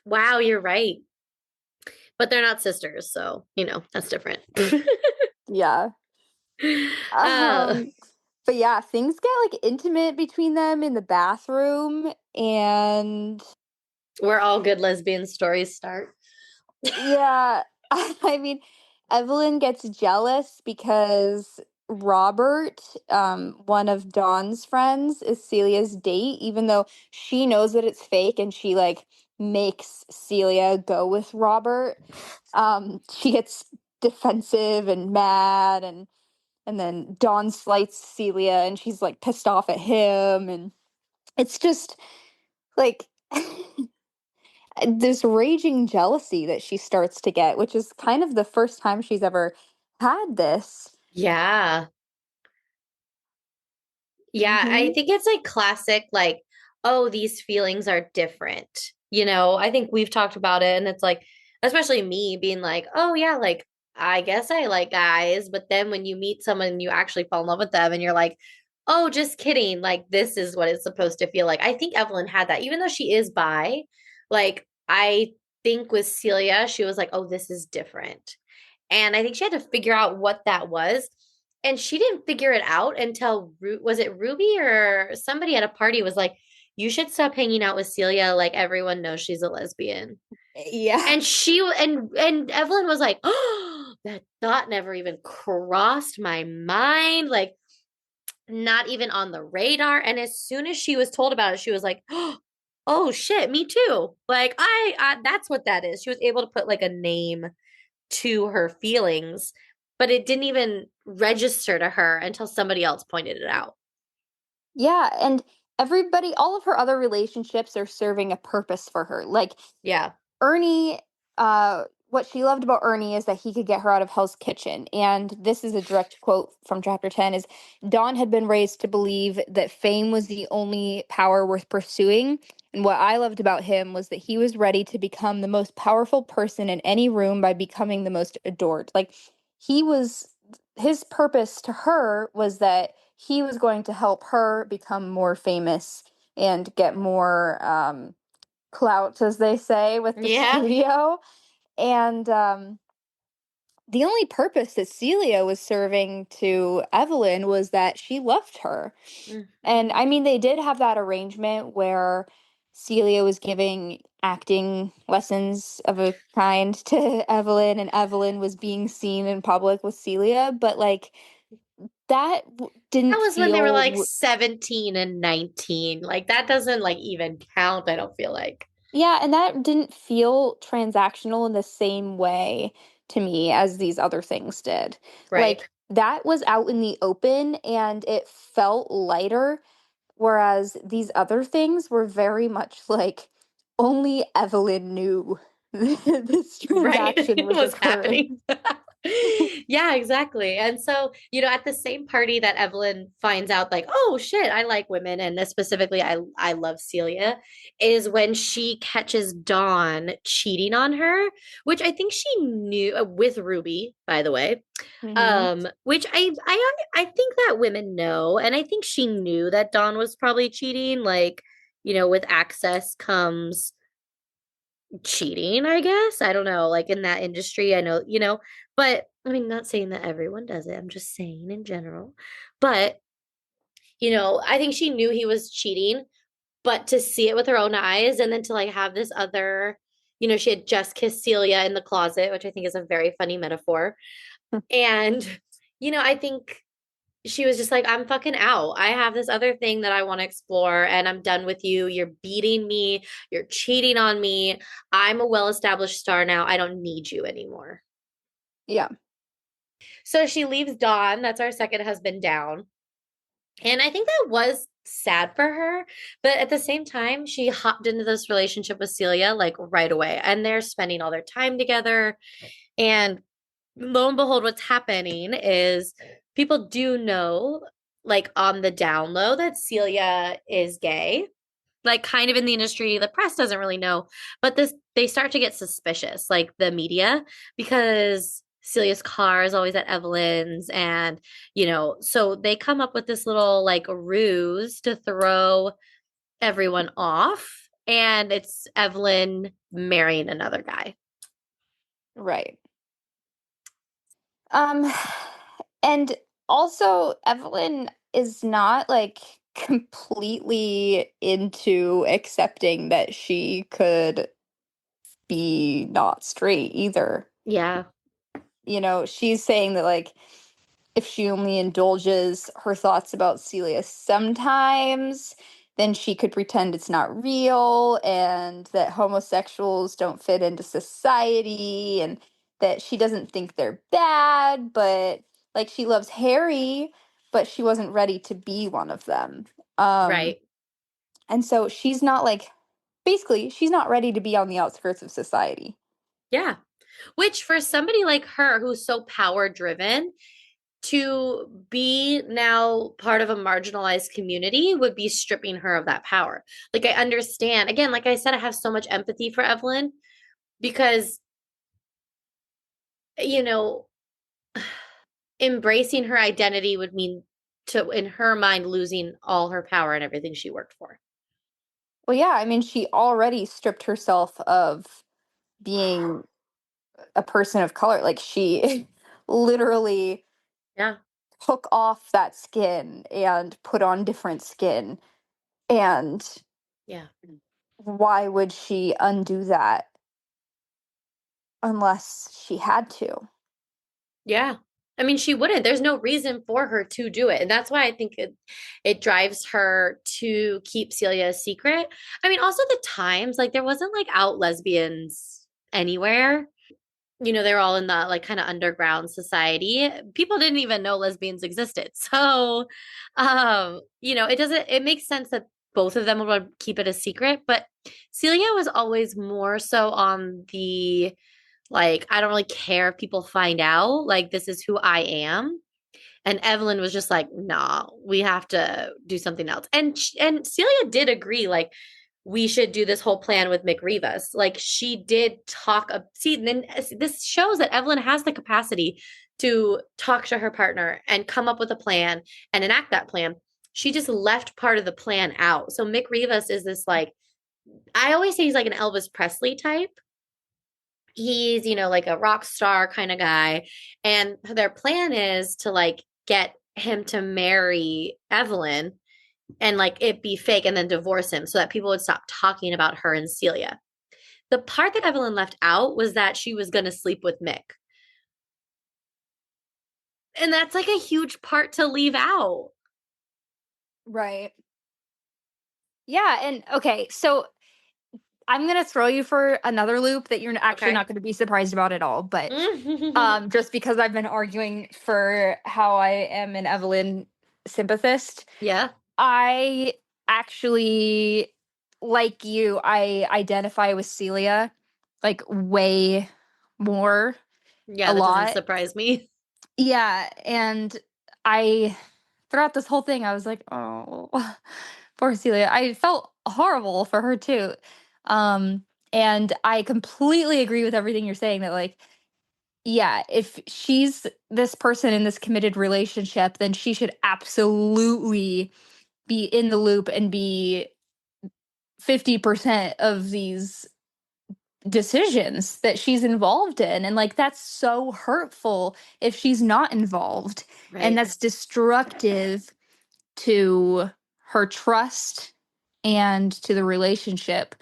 Wow, you're right. But they're not sisters, so that's different. Yeah. uh, But yeah, things get like intimate between them in the bathroom and where all good lesbian stories start. yeah, I mean, Evelyn gets jealous because Robert, one of Dawn's friends, is Celia's date, even though she knows that it's fake and she like makes Celia go with Robert. She gets defensive and mad and then Dawn slights Celia and she's like pissed off at him and it's just like this raging jealousy that she starts to get, which is kind of the first time she's ever had this. Yeah. Yeah, I Hmm. think it's like classic, like, oh, these feelings are different. I think we've talked about it, and it's like, especially me being like, oh, yeah, like, I guess I like guys. But then when you meet someone, you actually fall in love with them, and you're like, oh, just kidding. Like, this is what it's supposed to feel like. I think Evelyn had that, even though she is bi. Like, I think with Celia, she was like, oh, this is different. And I think she had to figure out what that was. And she didn't figure it out until was it Ruby or somebody at a party was like, you should stop hanging out with Celia. Like everyone knows she's a lesbian. Yeah. And and Evelyn was like, oh, that thought never even crossed my mind. Like not even on the radar. And as soon as she was told about it, she was like, oh shit, me too. Like I that's what that is. She was able to put like a name to her feelings, but it didn't even register to her until somebody else pointed it out. Yeah. And everybody, all of her other relationships are serving a purpose for her. Like, Yeah. Ernie, what she loved about Ernie is that he could get her out of Hell's Kitchen. And this is a direct quote from chapter 10 is Dawn had been raised to believe that fame was the only power worth pursuing. And what I loved about him was that he was ready to become the most powerful person in any room by becoming the most adored. Like he was his purpose to her was that he was going to help her become more famous and get more clout, as they say, with the Yeah. studio. And the only purpose that Celia was serving to Evelyn was that she loved her. And Mhm. I mean, they did have that arrangement where Celia was giving acting lessons of a kind to Evelyn, and Evelyn was being seen in public with Celia. But like, that That didn't was when they were like feel 17 and 19. Like that doesn't like even count, I don't feel like. yeah, and that didn't feel transactional in the same way to me as these other things did. Right. Like that was out in the open and it felt lighter, whereas these other things were very much like only Evelyn knew this Right. transaction was Was occurring. happening. Yeah, exactly. And so, at the same party that Evelyn finds out like, "Oh shit, I like women and specifically I love Celia," is when she catches Dawn cheating on her, which I think she knew with Ruby, by the way. Hmm. Which I think that women know and I think she knew that Dawn was probably cheating like, with access comes cheating, I guess. I don't know. Like in that industry, I know, but I mean, not saying that everyone does it. I'm just saying in general. But, I think she knew he was cheating, but to see it with her own eyes and then to like have this other, she had just kissed Celia in the closet, which I think is a very funny metaphor. And, I think she was just like, I'm fucking out. I have this other thing that I want to explore and I'm done with you. You're beating me. You're cheating on me. I'm a well-established star now. I don't need you anymore. Yeah. So she leaves Dawn. That's our second husband down. And I think that was sad for her. But at the same time, she hopped into this relationship with Celia like right away. And they're spending all their time together. And lo and behold, what's happening is people do know, like on the down low, that Celia is gay. Like kind of in the industry, the press doesn't really know, but they start to get suspicious, like the media, because Celia's car is always at Evelyn's, and so they come up with this little like ruse to throw everyone off, and it's Evelyn marrying another guy. Right. Um, and also Evelyn is not like completely into accepting that she could be not straight either. Yeah. She's saying that like if she only indulges her thoughts about Celia sometimes, then she could pretend it's not real and that homosexuals don't fit into society and that she doesn't think they're bad, but like she loves Harry, but she wasn't ready to be one of them. Um, Right. and so she's not like, basically, she's not ready to be on the outskirts of society. Yeah. Which for somebody like her who's so power driven, to be now part of a marginalized community would be stripping her of that power. Like I understand. Again, like I said, I have so much empathy for Evelyn because you know, embracing her identity would mean to in her mind losing all her power and everything she worked for. Well, yeah, I mean, she already stripped herself of being a person of color. Like she literally Yeah. took off that skin and put on different skin. And Yeah. why would she undo that unless she had to? Yeah. I mean, she wouldn't. There's no reason for her to do it. And that's why I think it drives her to keep Celia a secret. I mean, also the times, like there wasn't like out lesbians anywhere. They were all in the like kind of underground society. People didn't even know lesbians existed. So, it makes sense that both of them would want to keep it a secret, but Celia was always more so on the like, I don't really care if people find out, like this is who I am. And Evelyn was just like, nah, we have to do something else. And Celia did agree, like, we should do this whole plan with Mick Rivas. Like she did talk. See, then this shows that Evelyn has the capacity to talk to her partner and come up with a plan and enact that plan. She just left part of the plan out. So Mick Rivas is this like, I always say he's like an Elvis Presley type. He's, like a rock star kind of guy. And their plan is to like get him to marry Evelyn and like it be fake and then divorce him so that people would stop talking about her and Celia. The part that Evelyn left out was that she was going to sleep with Mick. And that's like a huge part to leave out. Right. Yeah. And okay. So I'm going to throw you for another loop that you're actually Okay. not going to be surprised about at all. But just because I've been arguing for how I am an Evelyn sympathist, Yeah. I actually, like you, I identify with Celia like way more, Yeah, a that doesn't lot. surprise me. Yeah, and I throughout this whole thing I was like, "Oh, poor Celia." I felt horrible for her too. Um and I completely agree with everything you're saying that like yeah, if she's this person in this committed relationship, then she should absolutely be in the loop and be 50% of these decisions that she's involved in. And like, that's so hurtful if she's not involved. And Right. that's destructive to her trust and to the relationship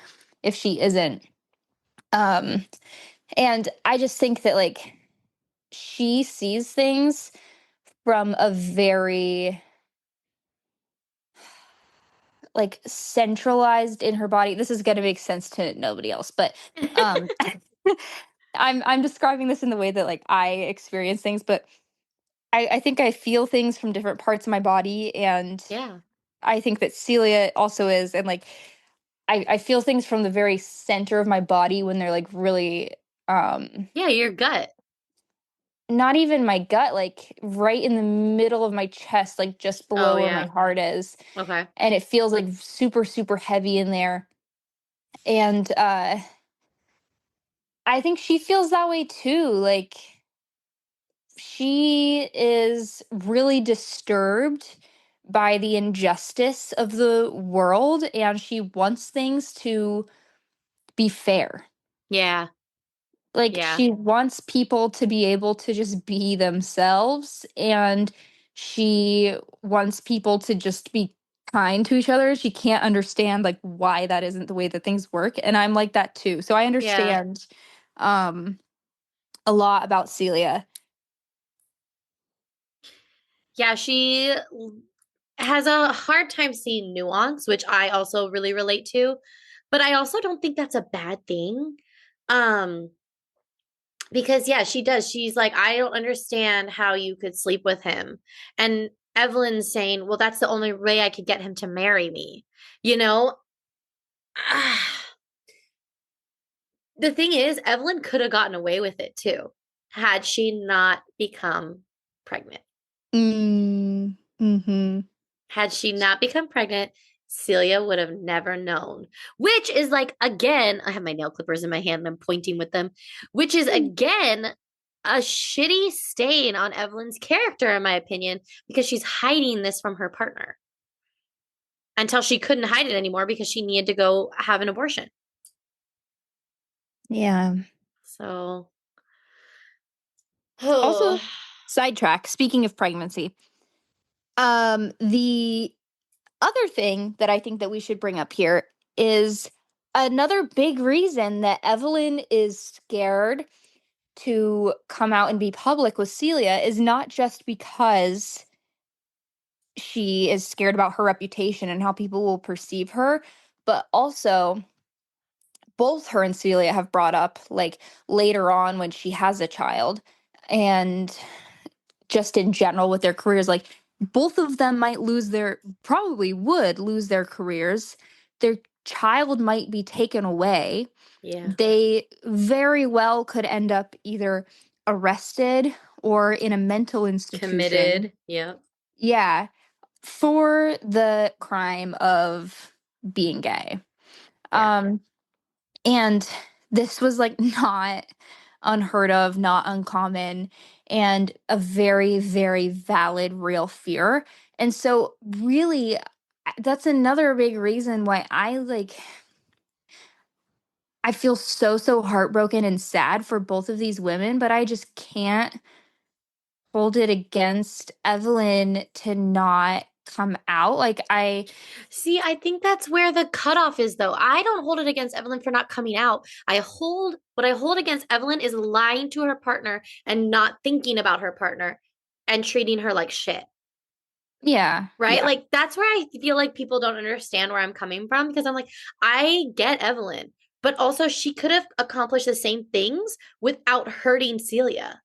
if she isn't. Um, and I just think that like she sees things from a very like centralized in her body. This is going to make sense to nobody else, but um I'm describing this in the way that like I experience things, but I think I feel things from different parts of my body, and Yeah. I think that Celia also is, and like I feel things from the very center of my body when they're like really Yeah, your gut. not even my gut, like right in the middle of my chest, like just Oh, below where my yeah. heart is. Okay. And it feels like super, super heavy in there. And I think she feels that way too. Like she is really disturbed by the injustice of the world, and she wants things to be fair. Yeah. Like Yeah. she wants people to be able to just be themselves, and she wants people to just be kind to each other. She can't understand like why that isn't the way that things work, and I'm like that too. So I Yeah. understand um a lot about Celia. Yeah, she has a hard time seeing nuance, which I also really relate to. But I also don't think that's a bad thing. Um, because yeah, she does. She's like, I don't understand how you could sleep with him. And Evelyn's saying, well, that's the only way I could get him to marry me. You know? The thing is, Evelyn could have gotten away with it too, had she not become pregnant. Mm-hmm. Had she not become pregnant, Celia would have never known. Which is like, again, I have my nail clippers in my hand and I'm pointing with them, which is again a shitty stain on Evelyn's character, in my opinion, because she's hiding this from her partner until she couldn't hide it anymore because she needed to go have an abortion. Yeah. So, Also, oh, sidetrack, speaking of pregnancy, the other thing that I think that we should bring up here is another big reason that Evelyn is scared to come out and be public with Celia is not just because she is scared about her reputation and how people will perceive her, but also both her and Celia have brought up like later on when she has a child, and just in general with their careers, like both of them might lose their, probably would lose their careers. Their child might be taken away. yeah, They very well could end up either arrested or in a mental institution. committed. Yeah, Yeah, for the crime of being gay. yeah, Um and this was like not unheard of, not uncommon, and a very, very valid, real fear. And so, really, that's another big reason why I feel so, so heartbroken and sad for both of these women, but I just can't hold it against Evelyn to not come out. Like, See, I think that's where the cutoff is, though. I don't hold it against Evelyn for not coming out. What I hold against Evelyn is lying to her partner and not thinking about her partner and treating her like shit. yeah, Right? yeah. Like, that's where I feel like people don't understand where I'm coming from because I'm like, I get Evelyn, but also she could have accomplished the same things without hurting Celia.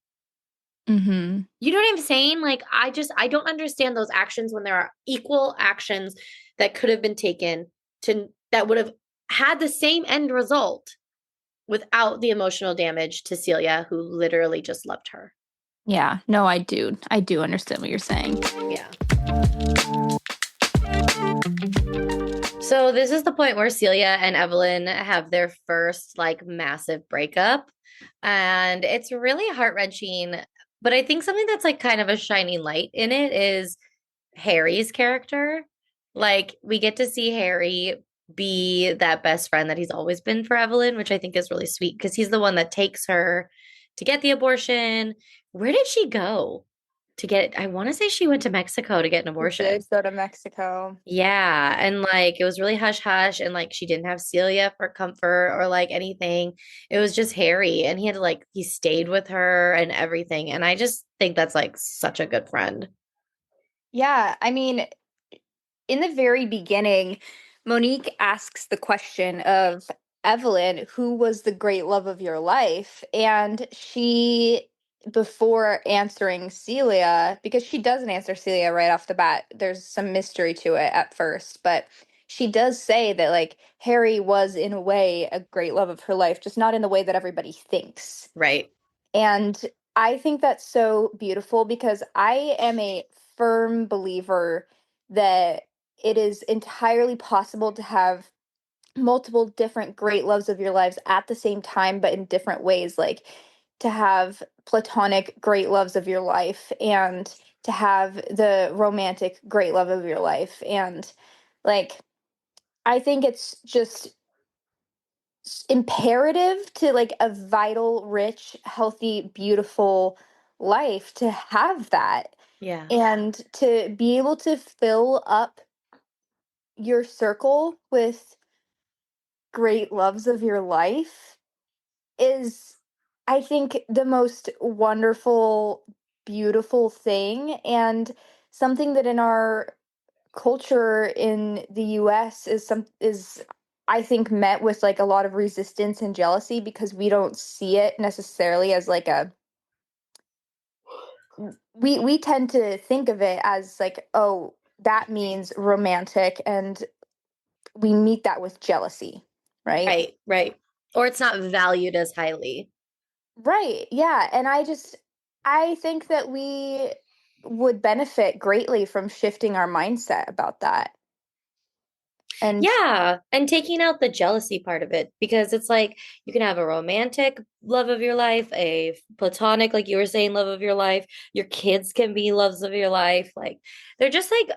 Mm-hmm. You know what I'm saying? Like, I don't understand those actions when there are equal actions that could have been taken that would have had the same end result without the emotional damage to Celia, who literally just loved her. Yeah. No, I do. I do understand what you're saying. Yeah. So this is the point where Celia and Evelyn have their first like massive breakup. And it's really heart-wrenching. But I think something that's like kind of a shining light in it is Harry's character. Like we get to see Harry be that best friend that he's always been for Evelyn, which I think is really sweet because he's the one that takes her to get the abortion. Where did she go to get? I want to say she went to Mexico to get an He did abortion. go to Mexico. Yeah, and like it was really hush hush, and like she didn't have Celia for comfort or like anything. It was just Harry, and he had to like he stayed with her and everything. And I just think that's like such a good friend. Yeah, I mean, in the very beginning, Monique asks the question of Evelyn, who was the great love of your life? And she, before answering Celia, because she doesn't answer Celia right off the bat, there's some mystery to it at first, but she does say that, like, Harry was, in a way, a great love of her life, just not in the way that everybody thinks. Right. And I think that's so beautiful because I am a firm believer that it is entirely possible to have multiple different great loves of your lives at the same time, but in different ways. Like to have platonic great loves of your life and to have the romantic great love of your life. And like, I think it's just imperative to like a vital, rich, healthy, beautiful life to have that Yeah. and to be able to fill up your circle with great loves of your life is, I think, the most wonderful, beautiful thing, and something that in our culture in the US is I think met with like a lot of resistance and jealousy because we don't see it necessarily as like a we tend to think of it as like, oh, that means romantic, and we meet that with jealousy, right? Right, right. Or it's not valued as highly. Right. Yeah, and I think that we would benefit greatly from shifting our mindset about that. And Yeah, and taking out the jealousy part of it because it's like you can have a romantic love of your life, a platonic, like you were saying, love of your life. Your kids can be loves of your life. Like they're just like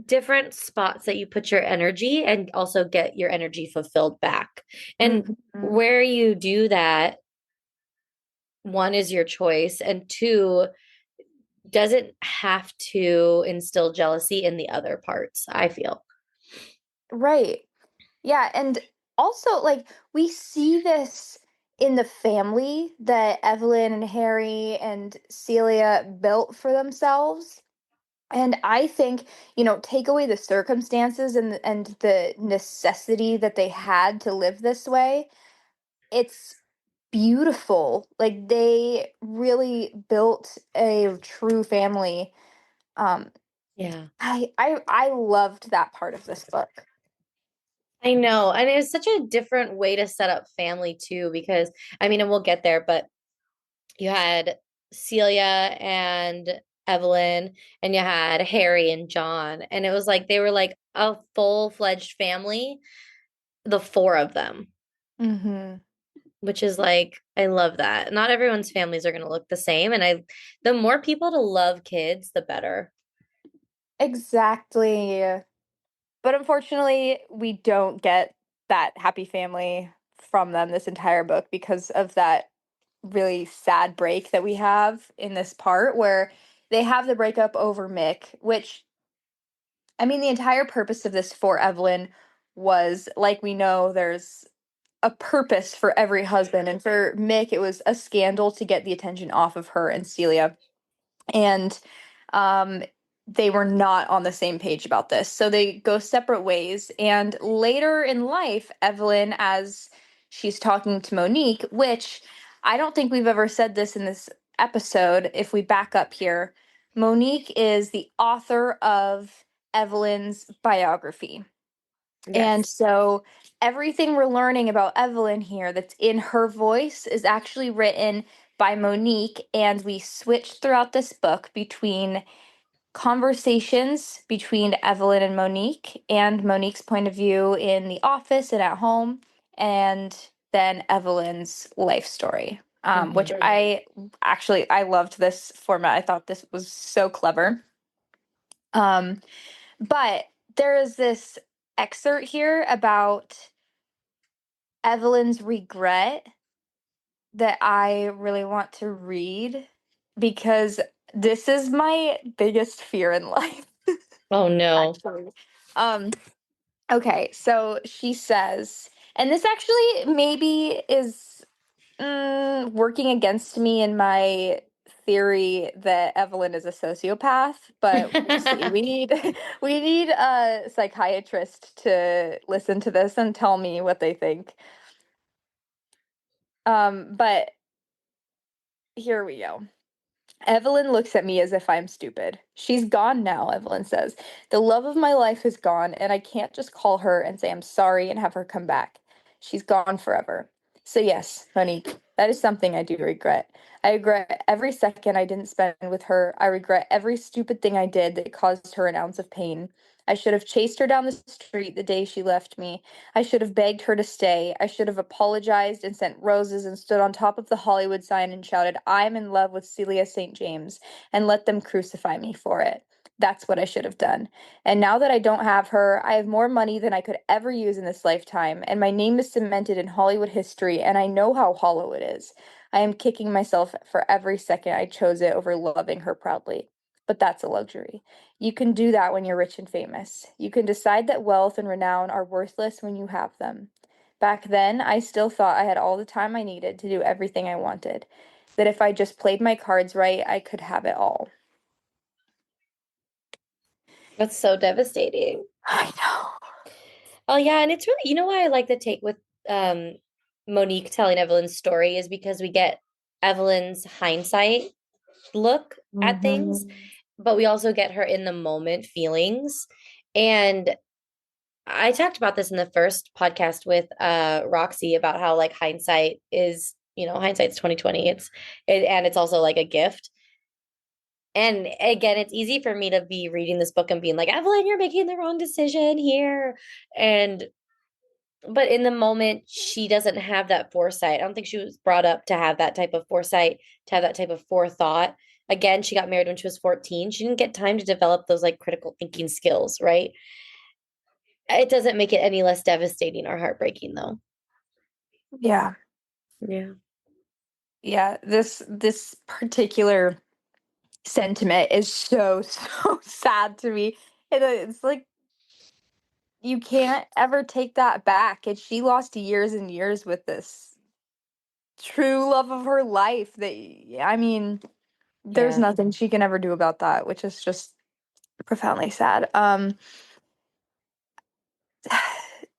different spots that you put your energy and also get your energy fulfilled back. And Mhm. where you do that, one is your choice, and two, doesn't have to instill jealousy in the other parts, I feel. Right. Yeah, and also like we see this in the family that Evelyn and Harry and Celia built for themselves. And I think, take away the circumstances and the necessity that they had to live this way. It's beautiful. Like they really built a true family. Um Yeah. I loved that part of this book. I know. And it's such a different way to set up family too, because I mean, and we'll get there, but you had Celia and Evelyn, and you had Harry and John. And it was like they were like a full-fledged family, the four of them, Mhm. which is like, I love that. Not everyone's families are going to look the same. And the more people to love kids, the better. Exactly. But unfortunately, we don't get that happy family from them this entire book because of that really sad break that we have in this part where they have the breakup over Mick, which, I mean, the entire purpose of this for Evelyn was, like, we know there's a purpose for every husband. And for Mick, it was a scandal to get the attention off of her and Celia. And um, they were not on the same page about this. So they go separate ways. And later in life, Evelyn, as she's talking to Monique, which I don't think we've ever said this in this episode, if we back up here, Monique is the author of Evelyn's biography. And Yes. so everything we're learning about Evelyn here that's in her voice is actually written by Monique. And we switch throughout this book between conversations between Evelyn and Monique's point of view in the office and at home, and then Evelyn's life story. Which Hmm. I loved this format. I thought this was so clever. Um, but there is this excerpt here about Evelyn's regret that I really want to read because this is my biggest fear in life, Oh no. actually. Um, okay, so she says, and this actually maybe is working against me in my theory that Evelyn is a sociopath, but we'll see. We need we need a psychiatrist to listen to this and tell me what they think. But here we go. Evelyn looks at me as if I'm stupid. She's gone now, Evelyn says. The love of my life is gone, and I can't just call her and say I'm sorry and have her come back. She's gone forever. So, yes, Monique, that is something I do regret. I regret every second I didn't spend with her. I regret every stupid thing I did that caused her an ounce of pain. I should have chased her down the street the day she left me. I should have begged her to stay. I should have apologized and sent roses and stood on top of the Hollywood sign and shouted, I'm in love with Celia St. James, and let them crucify me for it. That's what I should have done. And now that I don't have her, I have more money than I could ever use in this lifetime, and my name is cemented in Hollywood history, and I know how hollow it is. I am kicking myself for every second I chose it over loving her proudly. But that's a luxury. You can do that when you're rich and famous. You can decide that wealth and renown are worthless when you have them. Back then, I still thought I had all the time I needed to do everything I wanted. That if I just played my cards right, I could have it all. That's so devastating. I know. Oh yeah, and it's really, you know why I like the take with um Monique telling Evelyn's story is because we get Evelyn's hindsight look at things, Mhm. but we also get her in the moment feelings. And I talked about this in the first podcast with Roxy about how like hindsight is, hindsight's 2020. And it's also like a gift. And again, it's easy for me to be reading this book and being like, Evelyn, you're making the wrong decision here. And but in the moment, she doesn't have that foresight. I don't think she was brought up to have that type of foresight, to have that type of forethought. Again, she got married when she was 14. She didn't get time to develop those like critical thinking skills, right? It doesn't make it any less devastating or heartbreaking though. Yeah. Yeah. Yeah, this particular sentiment is so so sad to me. And it's like you can't ever take that back. And she lost years and years with this true love of her life that I mean, there's Yeah. nothing she can ever do about that, which is just profoundly sad.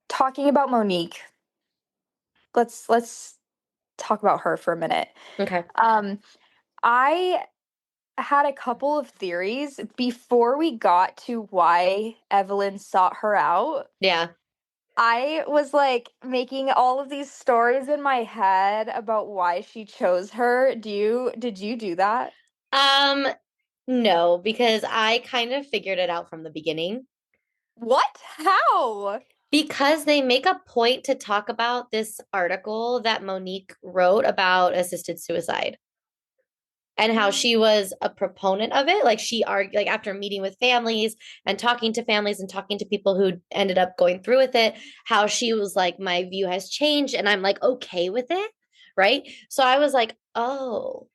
Talking about Monique, let's talk about her for a minute. Okay. Um, I had a couple of theories before we got to why Evelyn sought her out. Yeah. I was like making all of these stories in my head about why she chose her. Did you do that? Um, no, because I kind of figured it out from the beginning. What? How? Because they make a point to talk about this article that Monique wrote about assisted suicide and how she was a proponent of it. Like she argued, like after meeting with families and talking to families and talking to people who ended up going through with it, how she was like, my view has changed and I'm like okay with it. Right. So I was like, oh,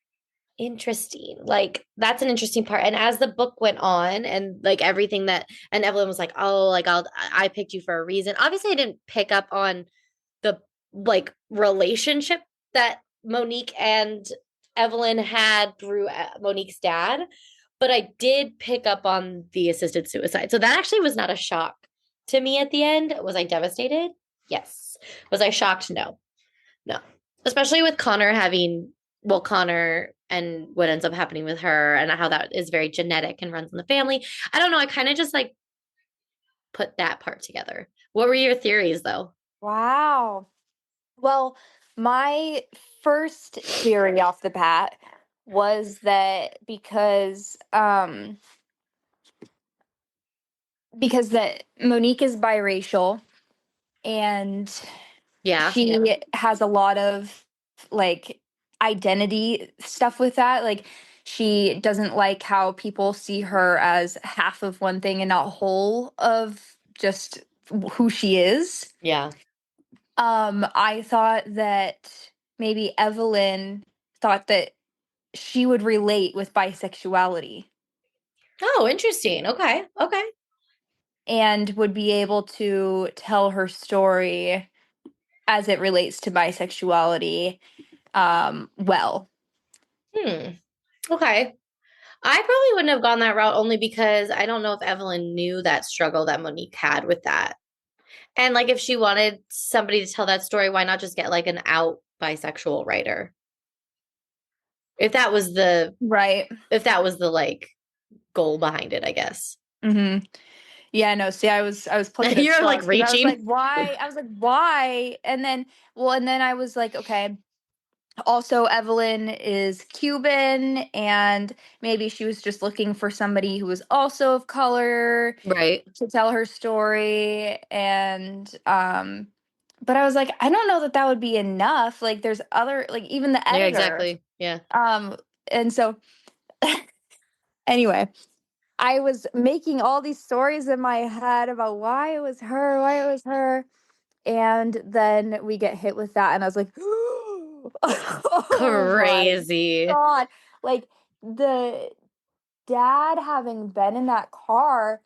interesting. Like that's an interesting part. And as the book went on and like everything that and Evelyn was like, oh, like I picked you for a reason. Obviously, I didn't pick up on the like relationship that Monique and Evelyn had through Monique's dad, but I did pick up on the assisted suicide. So that actually was not a shock to me at the end. Was I devastated? Yes. Was I shocked? No. No. Especially with Connor having, well, Connor and what ends up happening with her and how that is very genetic and runs in the family. I don't know. I kind of just like put that part together. What were your theories though? Wow. Well, my first theory off the bat was that because that Monique is biracial and Yeah. she has a lot of like identity stuff with that. Like she doesn't like how people see her as half of one thing and not whole of just who she is. Yeah. I thought that maybe Evelyn thought that she would relate with bisexuality Oh, interesting. Okay. Okay. and would be able to tell her story as it relates to bisexuality well. Hmm. Okay. I probably wouldn't have gone that route only because I don't know if Evelyn knew that struggle that Monique had with that. And like if she wanted somebody to tell that story, why not just get like an out bisexual writer? If that was the Right. if that was the like goal behind it, I guess. Mm-hmm. Yeah, no, see, I was plucking at You're like straws because I was like, reaching. why? I was like, why? And then, well, and then I was like, okay, also Evelyn is Cuban, and maybe she was just looking for somebody who was also of color Right. to tell her story. And, but I was like, I don't know that that would be enough. Like, there's other, like, even the Yeah, editor. exactly. Yeah. And so, anyway. I was making all these stories in my head about why it was her, why it was her. And then we get hit with that. And I was like, oh my Crazy. God. Like the dad having been in that car,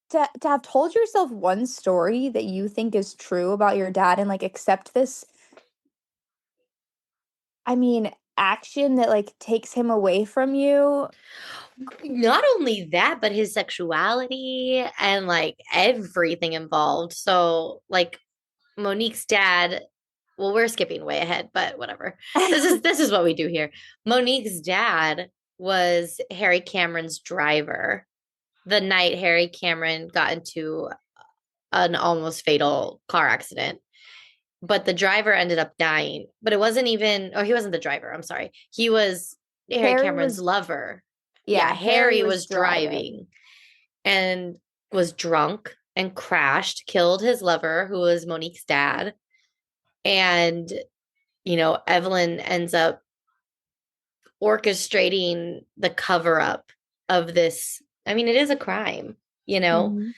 to have told yourself one story that you think is true about your dad and like accept this, I mean, action that like takes him away from you. Not only that, but his sexuality and like everything involved. So, like Monique's dad, well, we're skipping way ahead, but whatever. This is what we do here. Monique's dad was Harry Cameron's driver the night Harry Cameron got into an almost fatal car accident. But the driver ended up dying. But it wasn't even, oh, he wasn't the driver. I'm sorry. He was Harry Harry Cameron's was, lover. Yeah, yeah, Harry Harry was was driving. driving and was drunk and crashed, killed his lover, who was Monique's dad. And, Evelyn ends up orchestrating the cover up of this. I mean, it is a crime, you know? Mhm.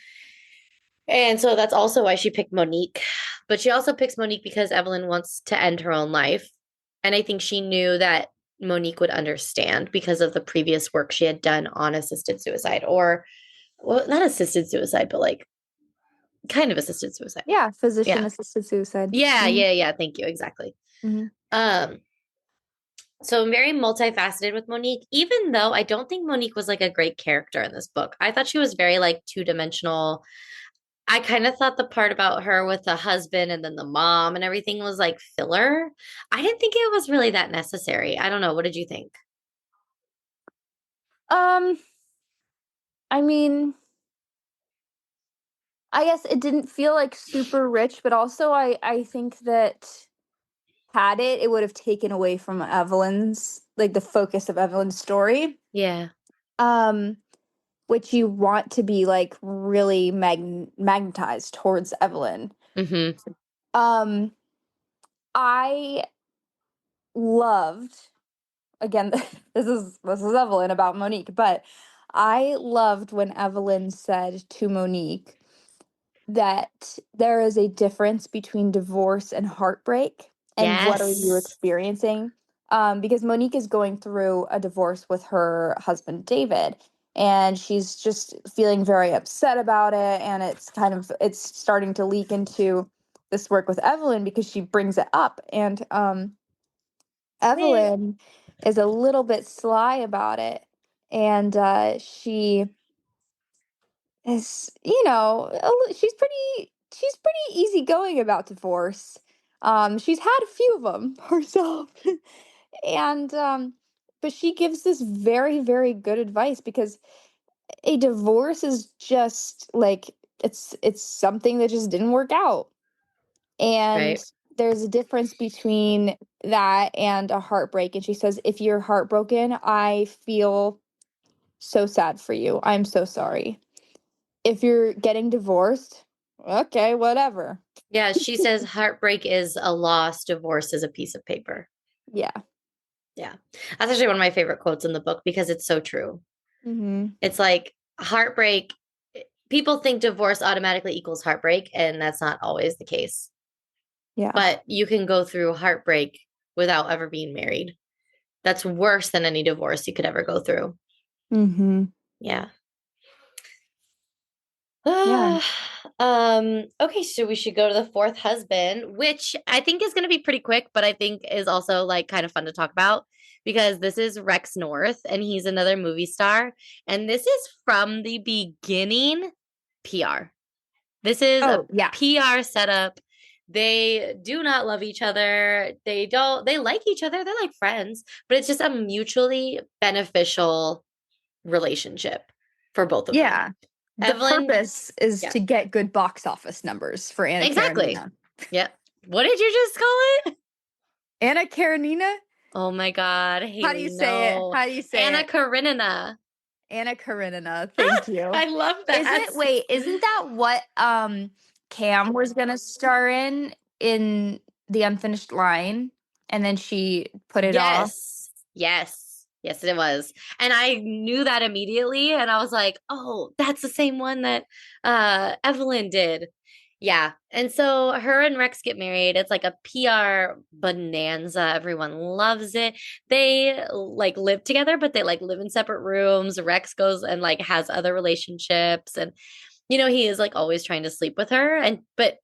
And so that's also why she picked Monique. But she also picks Monique because Evelyn wants to end her own life. And I think she knew that Monique would understand because of the previous work she had done on assisted suicide, or, well, not assisted suicide, but like kind of assisted suicide. Yeah, physician Yeah. assisted suicide. Yeah, Mhm. yeah, yeah. Thank you. Exactly. Mhm. Um, so I'm very multifaceted with Monique, even though I don't think Monique was like a great character in this book. I thought she was very like two-dimensional. I kind of thought the part about her with the husband and then the mom and everything was like filler. I didn't think it was really that necessary. I don't know. What did you think? Um, I mean, I guess it didn't feel like super rich, but also I think that had it would have taken away from Evelyn's, like the focus of Evelyn's story. Yeah. Um, which you want to be like really magnetized towards Evelyn. Mm-hmm. Um, I loved, again, this is Evelyn about Monique, but I loved when Evelyn said to Monique that there is a difference between divorce and heartbreak, and what are you Yes. experiencing? Because Monique is going through a divorce with her husband David, and she's just feeling very upset about it, and it's starting to leak into this work with Evelyn because she brings it up, and Yeah. Evelyn is a little bit sly about it, and she is, she's pretty easygoing about divorce. She's had a few of them herself, and but she gives this very, very good advice because a divorce is just like it's something that just didn't work out, and Right. there's a difference between that and a heartbreak. And she says, if you're heartbroken, I feel so sad for you. I'm so sorry. If you're getting divorced, okay, whatever. Yeah. She says heartbreak is a loss, divorce is a piece of paper. Yeah. Yeah. That's actually one of my favorite quotes in the book because it's so true. Mm-hmm. It's like heartbreak people think divorce automatically equals heartbreak, and that's not always the case. Yeah. But you can go through heartbreak without ever being married. That's worse than any divorce you could ever go through. Mm-hmm. Yeah. Yeah. Okay, so we should go to the fourth husband, which I think is going to be pretty quick, but I think is also like kind of fun to talk about because this is Rex North and he's another movie star. And this is from the beginning PR. This is a yeah. PR setup. They do not love each other. They like each other. They're like friends, but it's just a mutually beneficial relationship for both of them. Yeah. The Evelyn, purpose is yeah. to get good box office numbers for Anna Exactly. Karenina. Yep. What did you just call it? Anna Karenina? Oh my God, Haley, How do you say it? How do you say Anna it? Karenina. Anna Karenina. Thank you. I love that. Isn't that what Cam was gonna star in The Unfinished Line? And then she put it off. Yes, it was. And I knew that immediately. And I was like, oh, that's the same one that Evelyn did. Yeah. And so her and Rex get married. It's like a PR bonanza. Everyone loves it. They like live together, but they like live in separate rooms. Rex goes and like has other relationships. And, he is like always trying to sleep with her. But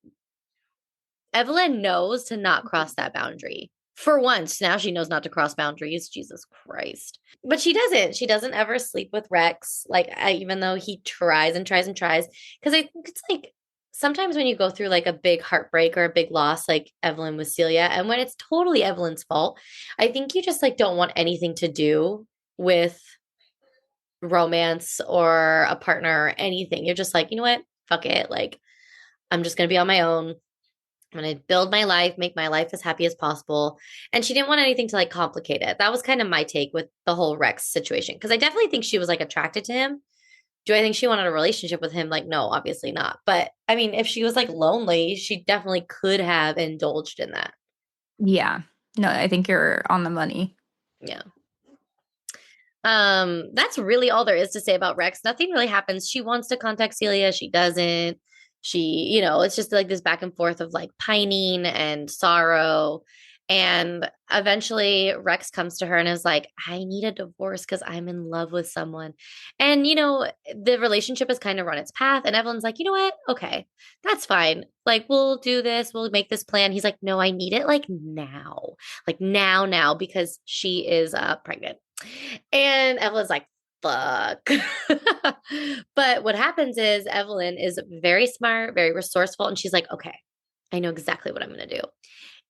Evelyn knows to not cross that boundary. For once, now she knows not to cross boundaries. Jesus Christ. But she doesn't. She doesn't ever sleep with Rex, like, even though he tries and tries and tries. Because I think it's like sometimes when you go through like a big heartbreak or a big loss, like Evelyn with Celia, and when it's totally Evelyn's fault, I think you just like don't want anything to do with romance or a partner or anything. You're just like, you know what? Fuck it. Like, I'm just going to be on my own. I'm going to build my life, make my life as happy as possible. And she didn't want anything to like complicate it. That was kind of my take with the whole Rex situation. Cause I definitely think she was like attracted to him. Do I think she wanted a relationship with him? Like, no, obviously not. But I mean, if she was like lonely, she definitely could have indulged in that. Yeah. No, I think you're on the money. Yeah. That's really all there is to say about Rex. Nothing really happens. She wants to contact Celia, she doesn't. It's just like this back and forth of like pining and sorrow. And eventually Rex comes to her and is like, I need a divorce because I'm in love with someone. And the relationship has kind of run its path. And Evelyn's like, you know what? Okay, that's fine. Like, we'll do this, we'll make this plan. He's like, no, I need it like now. Like now, because she is pregnant. And Evelyn's like, fuck. But what happens is Evelyn is very smart, very resourceful. And she's like, okay, I know exactly what I'm going to do.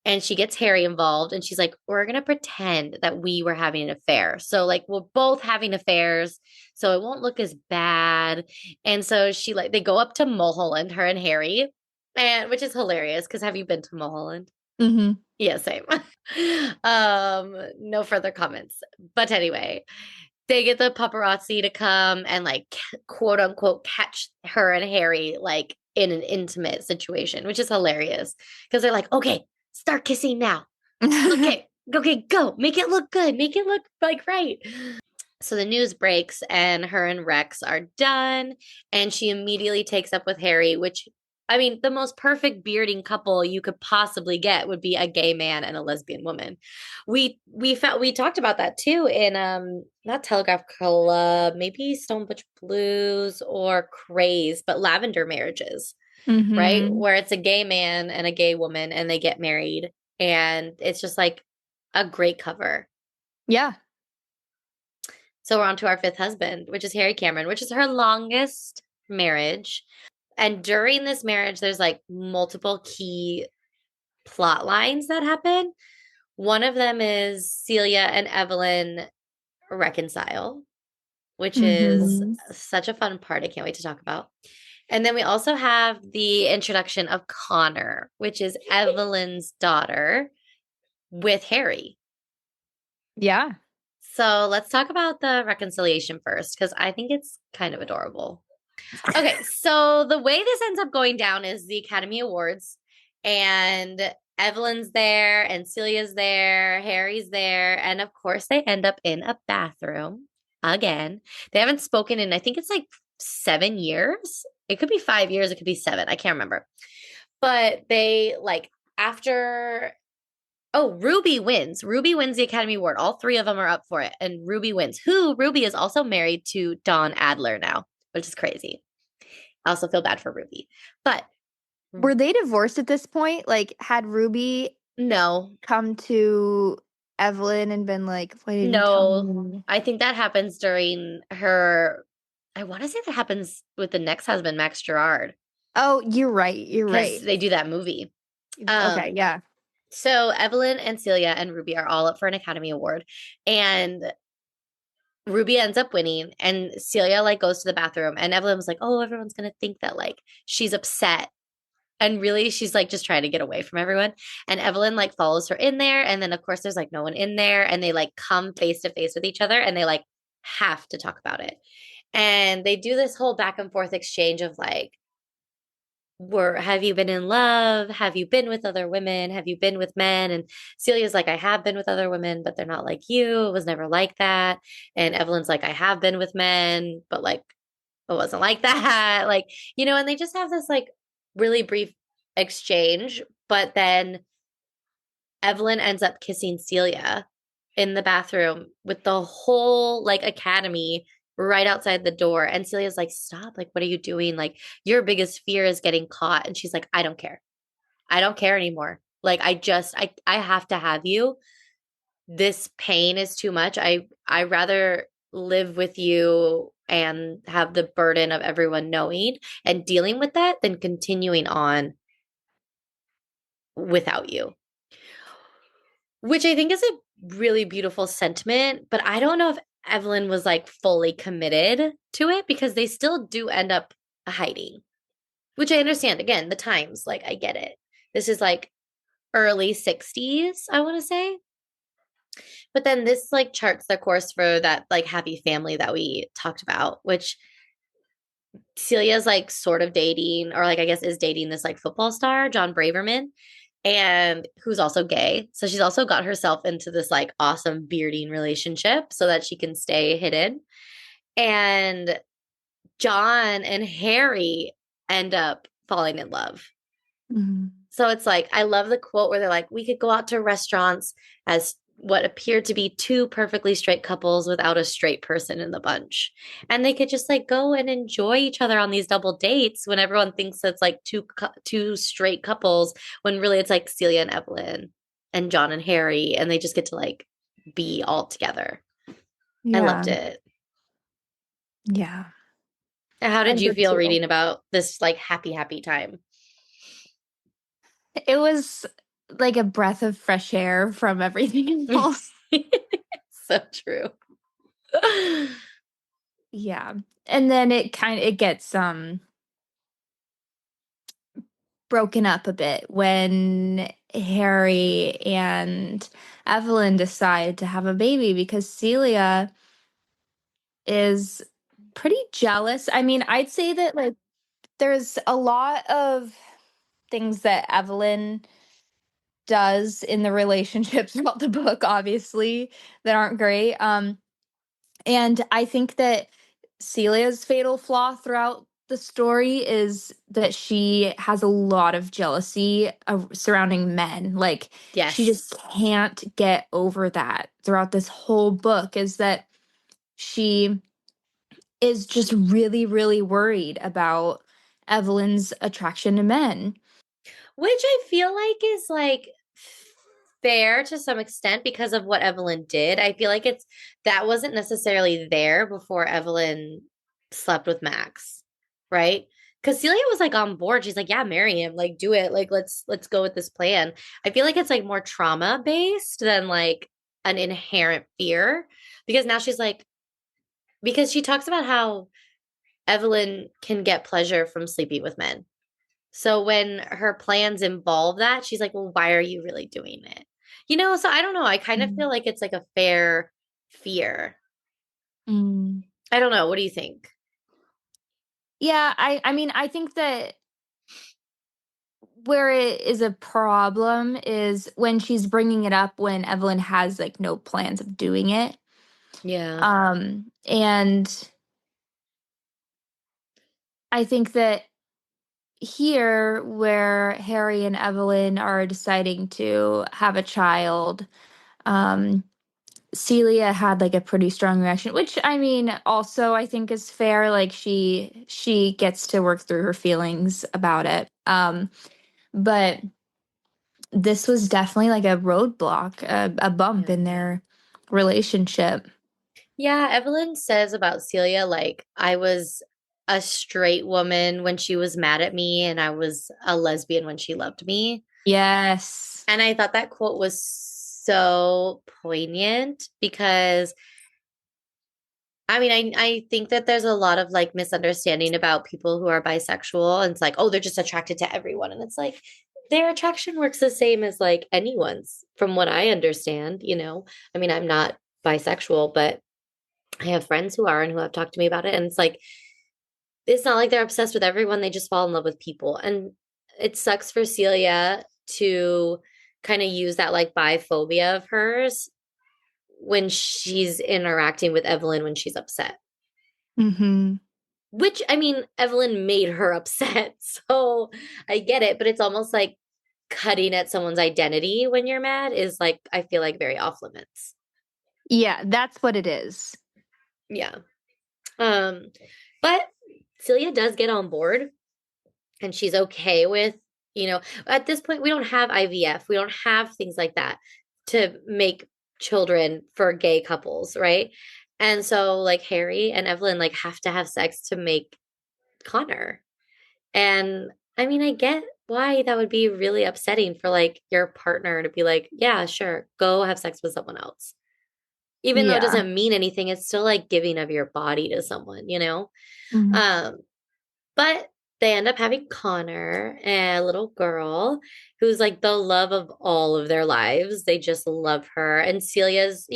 And she gets Harry involved and she's like, we're going to pretend that we were having an affair. So, like, we're both having affairs. So it won't look as bad. And so they go up to Mulholland, her and Harry, which is hilarious because have you been to Mulholland? Mm-hmm. Yeah, same. No further comments. But anyway, they get the paparazzi to come and like quote unquote catch her and Harry like in an intimate situation, which is hilarious because they're like, okay, start kissing now. Okay, go. Make it look good. Make it look like right. So the news breaks and her and Rex are done. And she immediately takes up with Harry, which, I mean, the most perfect bearding couple you could possibly get would be a gay man and a lesbian woman. We talked about that too in not Telegraph Club, maybe Stone Butch Blues or Craze, but Lavender Marriages, right? Mm-hmm. Where it's a gay man and a gay woman and they get married. And it's just like a great cover. Yeah. So we're on to our fifth husband, which is Harry Cameron, which is her longest marriage. And during this marriage, there's like multiple key plot lines that happen. One of them is Celia and Evelyn reconcile, which is such a fun part. I can't wait to talk about. And then we also have the introduction of Connor, which is Evelyn's daughter with Harry. Yeah. So let's talk about the reconciliation first, because I think it's kind of adorable. Okay, so the way this ends up going down is the Academy Awards, and Evelyn's there, and Celia's there, Harry's there, and of course they end up in a bathroom again. They haven't spoken in, I think it's like 7 years, it could be 5 years, it could be 7. I can't remember. But they like after oh, Ruby wins. Ruby wins the Academy Award. All 3 of them are up for it. And Ruby wins. Ruby is also married to Don Adler now, which is crazy. I also feel bad for Ruby. But Were they divorced at this point? Like, had Ruby no, come to Evelyn and been like, "Why didn't you tell no. me?" I think that happens during her. I want to say that happens with the next husband, Max Gerard, Oh, you're right. You're because right. they do that movie. Okay, yeah. So Evelyn and Celia and Ruby are all up for an Academy Award, and Ruby ends up winning, and Celia like goes to the bathroom, and Evelyn was like, "Oh, everyone's gonna think that like she's upset." And really, she's like just trying to get away from everyone. And Evelyn like follows her in there. And then, of course, there's like no one in there. And they like come face to face with each other and they like have to talk about it. And they do this whole back and forth exchange of like, have you been in love? Have you been with other women? Have you been with men? And Celia's like, I have been with other women, but they're not like you. It was never like that. And Evelyn's like, I have been with men, but like it wasn't like that. Like, and they just have this like really brief exchange, but then Evelyn ends up kissing Celia in the bathroom with the whole like academy right outside the door. And Celia's like, stop. Like, what are you doing? Like, your biggest fear is getting caught. And she's like, I don't care. I don't care anymore. Like, I have to have you. This pain is too much. I rather live with you and have the burden of everyone knowing and dealing with that than continuing on without you. Which I think is a really beautiful sentiment, but I don't know if Evelyn was like fully committed to it because they still do end up hiding. Which I understand. Again, the times, like I get it. This is like early 60s, I want to say. But then this like charts the course for that like happy family that we talked about, which Celia's like sort of dating, or like I guess is dating this like football star, John Braverman, and who's also gay. So she's also got herself into this like awesome bearding relationship so that she can stay hidden. And John and Harry end up falling in love. Mhm. So it's like, I love the quote where they're like, we could go out to restaurants as what appeared to be 2 perfectly straight couples without a straight person in the bunch. And they could just like go and enjoy each other on these double dates when everyone thinks it's like two straight couples, when really it's like Celia and Evelyn and John and Harry, and they just get to like be all together. I loved Yeah. it. Yeah. How I did you did feel too. reading about this like happy time? It was like a breath of fresh air from everything else. So true. Yeah. And then it gets broken up a bit when Harry and Evelyn decide to have a baby because Celia is pretty jealous. I mean, I'd say that like there's a lot of things that Evelyn does in the relationships throughout the book, obviously, that aren't great. And I think that Celia's fatal flaw throughout the story is that she has a lot of jealousy surrounding men. Like, she Yes. just can't get over that throughout this whole book, is that she is just really, really worried about Evelyn's attraction to men. Which I feel like is like fair to some extent because of what Evelyn did. I feel like that wasn't necessarily there before Evelyn slept with Max, right? Because Celia was like on board. She's like, yeah, marry him, like do it. Like let's go with this plan. I feel like it's like more trauma based than like an inherent fear. Because now she's like, because she talks about how Evelyn can get pleasure from sleeping with men. So when her plans involve that, she's like, well, why are you really doing it? So I don't know. I kind of Mm. feel like it's like a fair fear. Mm. I don't know. What do you think? Yeah, I mean, I think that where it is a problem is when she's bringing it up when Evelyn has like no plans of doing it. Yeah. And I think that here, where Harry and Evelyn are deciding to have a child, um, Celia had like a pretty strong reaction, which I mean, also I think is fair. Like she gets to work through her feelings about it. But this was definitely like a roadblock, a bump in their relationship. Yeah, Evelyn says about Celia, like, I was a straight woman when she was mad at me, and I was a lesbian when she loved me. Yes. And I thought that quote was so poignant because I mean, I think that there's a lot of like misunderstanding about people who are bisexual. And it's like, oh, they're just attracted to everyone. And it's like their attraction works the same as like anyone's, from what I understand, you know. I mean, I'm not bisexual, but I have friends who are and who have talked to me about it. And it's like, it's not like they're obsessed with everyone. They just fall in love with people. And it sucks for Celia to kind of use that like biphobia of hers when she's interacting with Evelyn when she's upset. Mm-hmm. Which, I mean, Evelyn made her upset. So I get it, but it's almost like cutting at someone's identity when you're mad is like, I feel like very off limits. Yeah, that's what it is. Yeah. Um, but Celia does get on board and she's okay with, you know, at this point, we don't have IVF, we don't have things like that to make children for gay couples, right? And so, like, Harry and Evelyn, like, have to have sex to make Connor. And I mean, I get why that would be really upsetting for like your partner to be like, yeah, sure, go have sex with someone else. Even though it Yeah. doesn't mean anything, it's still like giving of your body to someone, you know? Mhm. But they end up having Connor, a little girl who's like the love of all of their lives. They just love her. And Celia's,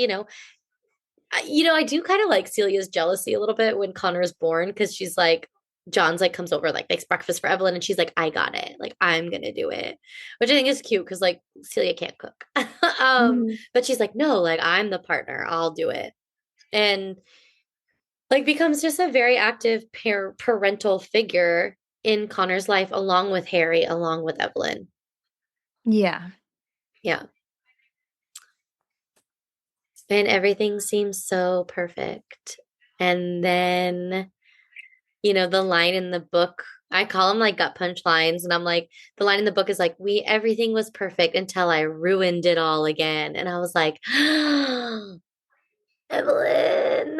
I do kind of like Celia's jealousy a little bit when Connor's born because she's like, John's like comes over, like makes breakfast for Evelyn, and she's like, I got it. Like, I'm gonna do it. Which I think is cute because like Celia can't cook. Mhm. But she's like, no, like I'm the partner, I'll do it. And like becomes just a very active parental figure in Connor's life, along with Harry, along with Evelyn. Yeah. Yeah. And everything seems so perfect. And then the line in the book, I call them like gut punch lines. And I'm like, the line in the book is like, everything was perfect until I ruined it all again. And I was like, Evelyn,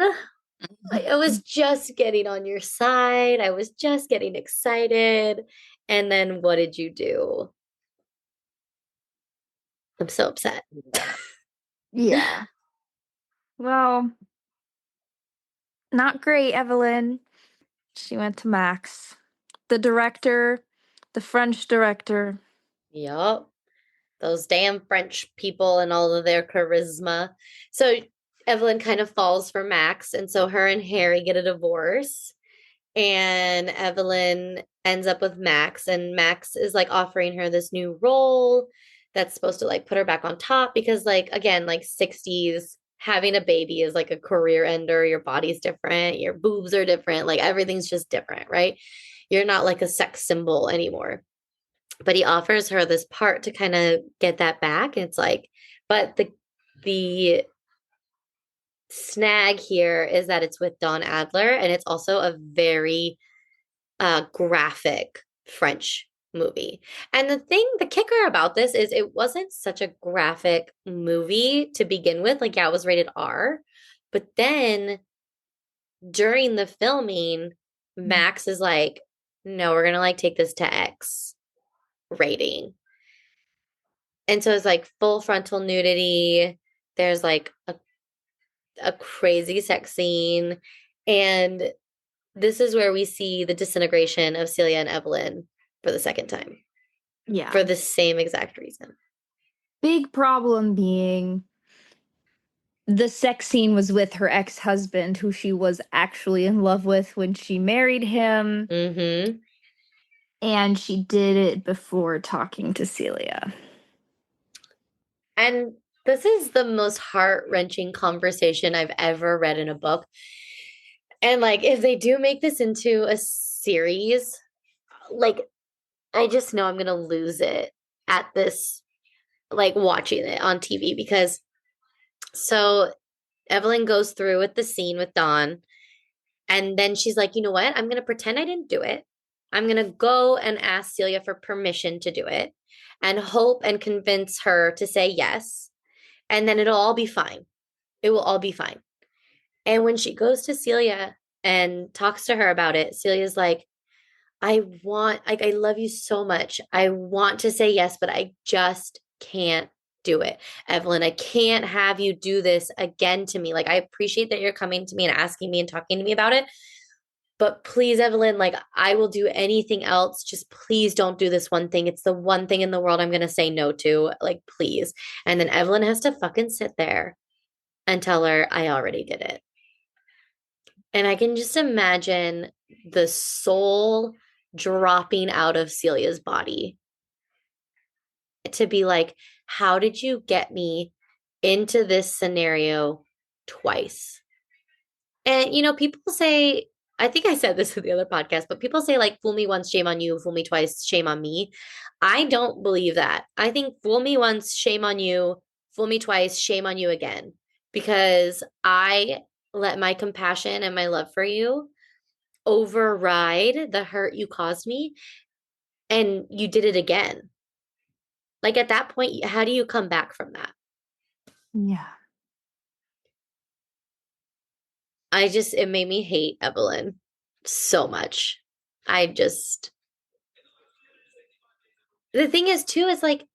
I was just getting on your side. I was just getting excited. And then what did you do? I'm so upset. Yeah. Well, not great, Evelyn. She went to Max. The director, the French director. Yup. Those damn French people and all of their charisma. So Evelyn kind of falls for Max. And so her and Harry get a divorce. And Evelyn ends up with Max. And Max is like offering her this new role that's supposed to like put her back on top because, like, again, like 60s, having a baby is like a career ender. Your body's different, your boobs are different, like everything's just different, right? You're not like a sex symbol anymore. But he offers her this part to kind of get that back. And it's like, but the snag here is that it's with Don Adler, and it's also a very graphic French movie. And the kicker about this is it wasn't such a graphic movie to begin with. Like, yeah, it was rated R, but then during the filming, Max is like, no, we're gonna like take this to X rating. And so it's like full frontal nudity. There's like a crazy sex scene. And this is where we see the disintegration of Celia and Evelyn for the second time Yeah. for the same exact reason. Big problem being the sex scene was with her ex-husband, who she was actually in love with when she married him. Mm-hmm. And she did it before talking to Celia. And this is the most heart-wrenching conversation I've ever read in a book. And like, if they do make this into series, like, I just know I'm gonna lose it at this, like, watching it on TV because so Evelyn goes through with the scene with Dawn, and then she's like, you know what? I'm gonna pretend I didn't do it. I'm gonna go and ask Celia for permission to do it and hope and convince her to say yes, and then it'll all be fine. It will all be fine. And when she goes to Celia and talks to her about it, Celia's like, I love you so much. I want to say yes, but I just can't do it. Evelyn, I can't have you do this again to me. Like, I appreciate that you're coming to me and asking me and talking to me about it. But please, Evelyn, like, I will do anything else. Just please don't do this one thing. It's the one thing in the world I'm going to say no to. Like, please. And then Evelyn has to fucking sit there and tell her, I already did it. And I can just imagine the soul dropping out of Celia's body to be like, how did you get me into this scenario twice? And, people say, I think I said this in the other podcast, but people say, like, fool me once, shame on you, fool me twice, shame on me. I don't believe that. I think fool me once, shame on you, fool me twice, shame on you again, because I let my compassion and my love for you override the hurt you caused me, and you did it again. Like, at that point, how do you come back from that? Yeah. It made me hate Evelyn so much. The thing is, too, is like,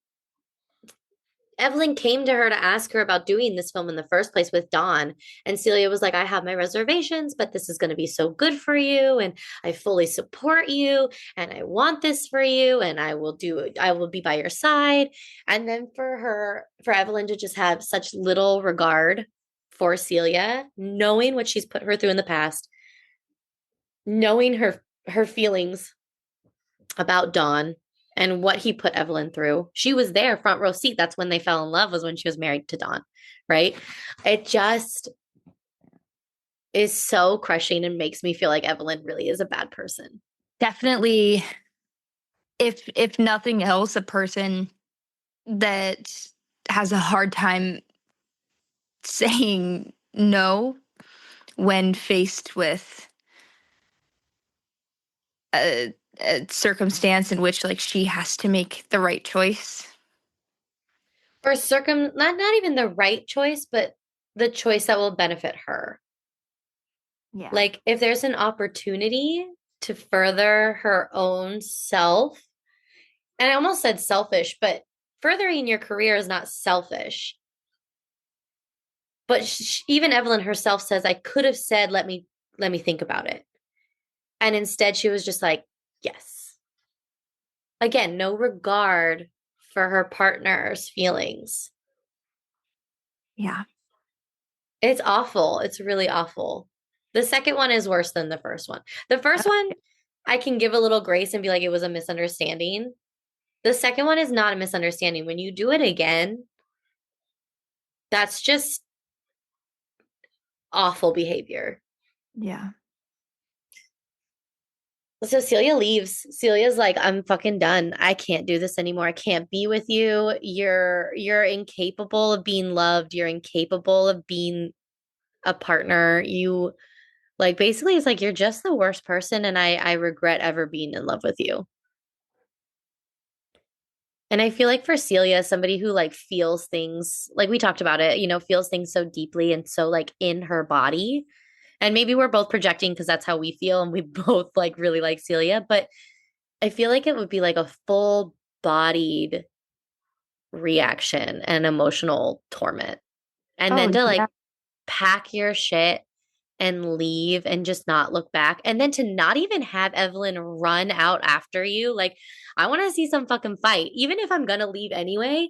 Evelyn came to her to ask her about doing this film in the first place with Dawn. And Celia was like, I have my reservations, but this is going to be so good for you. And I fully support you. And I want this for you. And I will be by your side. And then for Evelyn to just have such little regard for Celia, knowing what she's put her through in the past, knowing her feelings about Dawn and what he put Evelyn through. She was there, front row seat. That's when they fell in love, was when she was married to Dawn, right? It just is so crushing and makes me feel like Evelyn really is a bad person. Definitely, if nothing else, a person that has a hard time saying no when faced with a circumstance in which, like, she has to make the right choice. Or not even the right choice, but the choice that will benefit her. Yeah. Like, if there's an opportunity to further her own self, and I almost said selfish, but furthering your career is not selfish. But even Evelyn herself says, I could have said, let me think about it. And instead she was just like, yes. Again, no regard for her partner's feelings. Yeah. It's awful. It's really awful. The second one is worse than the first one. The first one, I can give a little grace and be like, it was a misunderstanding. The second one is not a misunderstanding. When you do it again, that's just awful behavior. Yeah. So Celia leaves. Celia's like, I'm fucking done. I can't do this anymore. I can't be with you. You're incapable of being loved. You're incapable of being a partner. You, like, basically it's like you're just the worst person, and I regret ever being in love with you. And I feel like for Celia, somebody who, like, feels things, like we talked about it, feels things so deeply and so, like, in her body. And maybe we're both projecting because that's how we feel and we both, like, really like Celia, but I feel like it would be like a full bodied reaction and emotional torment. And then to, like, pack your shit and leave and just not look back. And then to not even have Evelyn run out after you. Like, I want to see some fucking fight. Even if I'm going to leave anyway,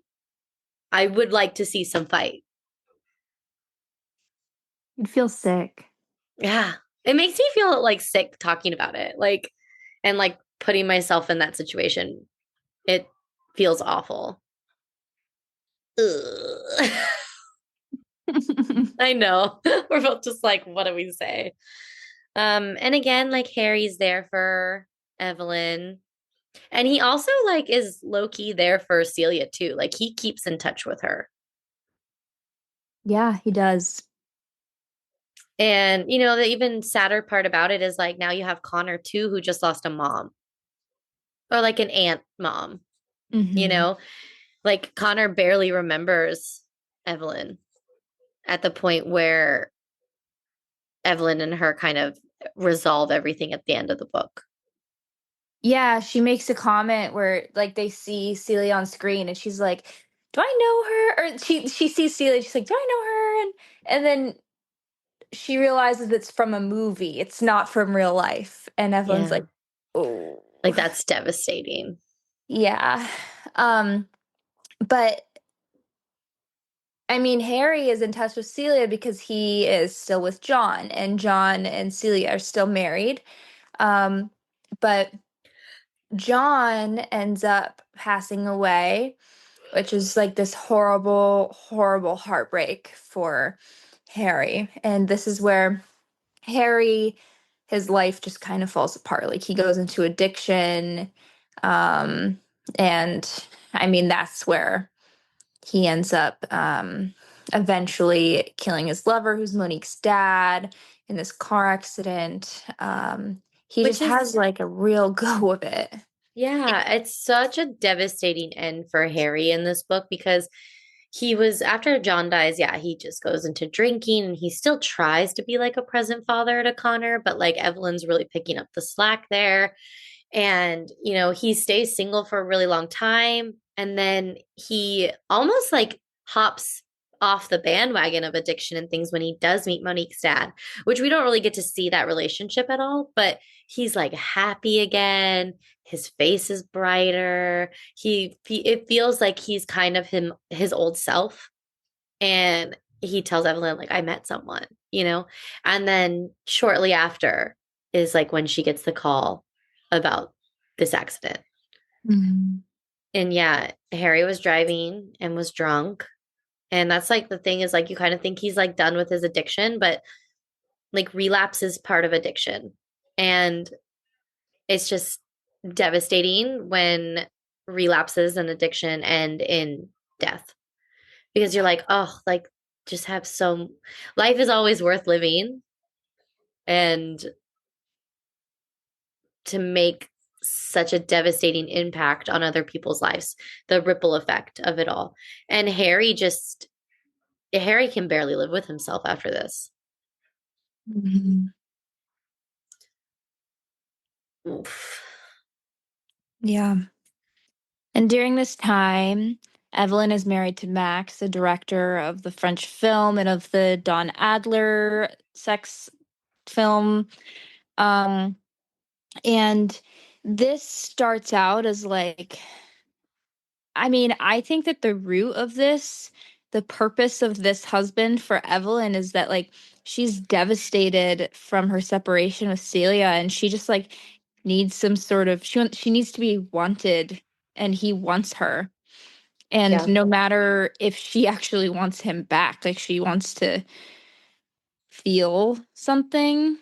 I would like to see some fight. You'd feel sick. Yeah. It makes me feel, like, sick talking about it. Like, and, like, putting myself in that situation. It feels awful. Ugh. I know. We're both just like, what do we say? And again, like Harry's there for Evelyn. And he also like is low key there for Celia too. Like he keeps in touch with her. Yeah, he does. And the even sadder part about it is like now you have Connor too, who just lost a mom or like an aunt mom, you Hmm. know? Like Connor barely remembers Evelyn at the point where Evelyn and her kind of resolve everything at the end of the book. Yeah, she makes a comment where like they see Celia on screen and she's like, "Do I know her?" Or she sees Celia, she's like, "Do I know her?" And then she realizes it's from a movie. It's not from real life. And Evelyn's Yeah. like, "Oh." Like that's devastating. Yeah. Um but I mean, Harry is in touch with Celia because he is still with John, and John and Celia are still married. Um, but John ends up passing away, which is like this horrible, horrible heartbreak for Harry. And this is where Harry, his life just kind of falls apart. Like he goes into addiction. Um, and I mean, that's where he ends up eventually killing his lover, who's Monique's dad, in this car accident. He Which just is, has like a real go of it. yeah, it's such a devastating end for Harry in this book because he was, after John dies, yeah, he just goes into drinking and he still tries to be like a present father to Connor, but like Evelyn's really picking up the slack there. And, he stays single for a really long time. And then he almost like hops off the bandwagon of addiction and things when he does meet Monique's dad, which we don't really get to see that relationship at all. But he's like happy again. His face is brighter. It feels like he's kind of his old self. And he tells Evelyn, like, I met someone, And then shortly after is like when she gets the call about this accident. Mhm. And yeah, Harry was driving and was drunk. And that's like the thing is like you kind of think he's like done with his addiction, but like relapse is part of addiction. And it's just devastating when relapses and addiction end in death because you're like, oh, like just have so life is always worth living and to make such a devastating impact on other people's lives, the ripple effect of it all. And Harry can barely live with himself after this. Mhm. Oof. Yeah. And during this time, Evelyn is married to Max, the director of the French film and of the Don Adler sex film. Um, and this starts out as like, I mean, I think that the root of this, the purpose of this husband for Evelyn is that like she's devastated from her separation with Celia and she just like needs some sort of she needs to be wanted and he wants her. And Yeah. no matter if she actually wants him back, like she wants to feel something.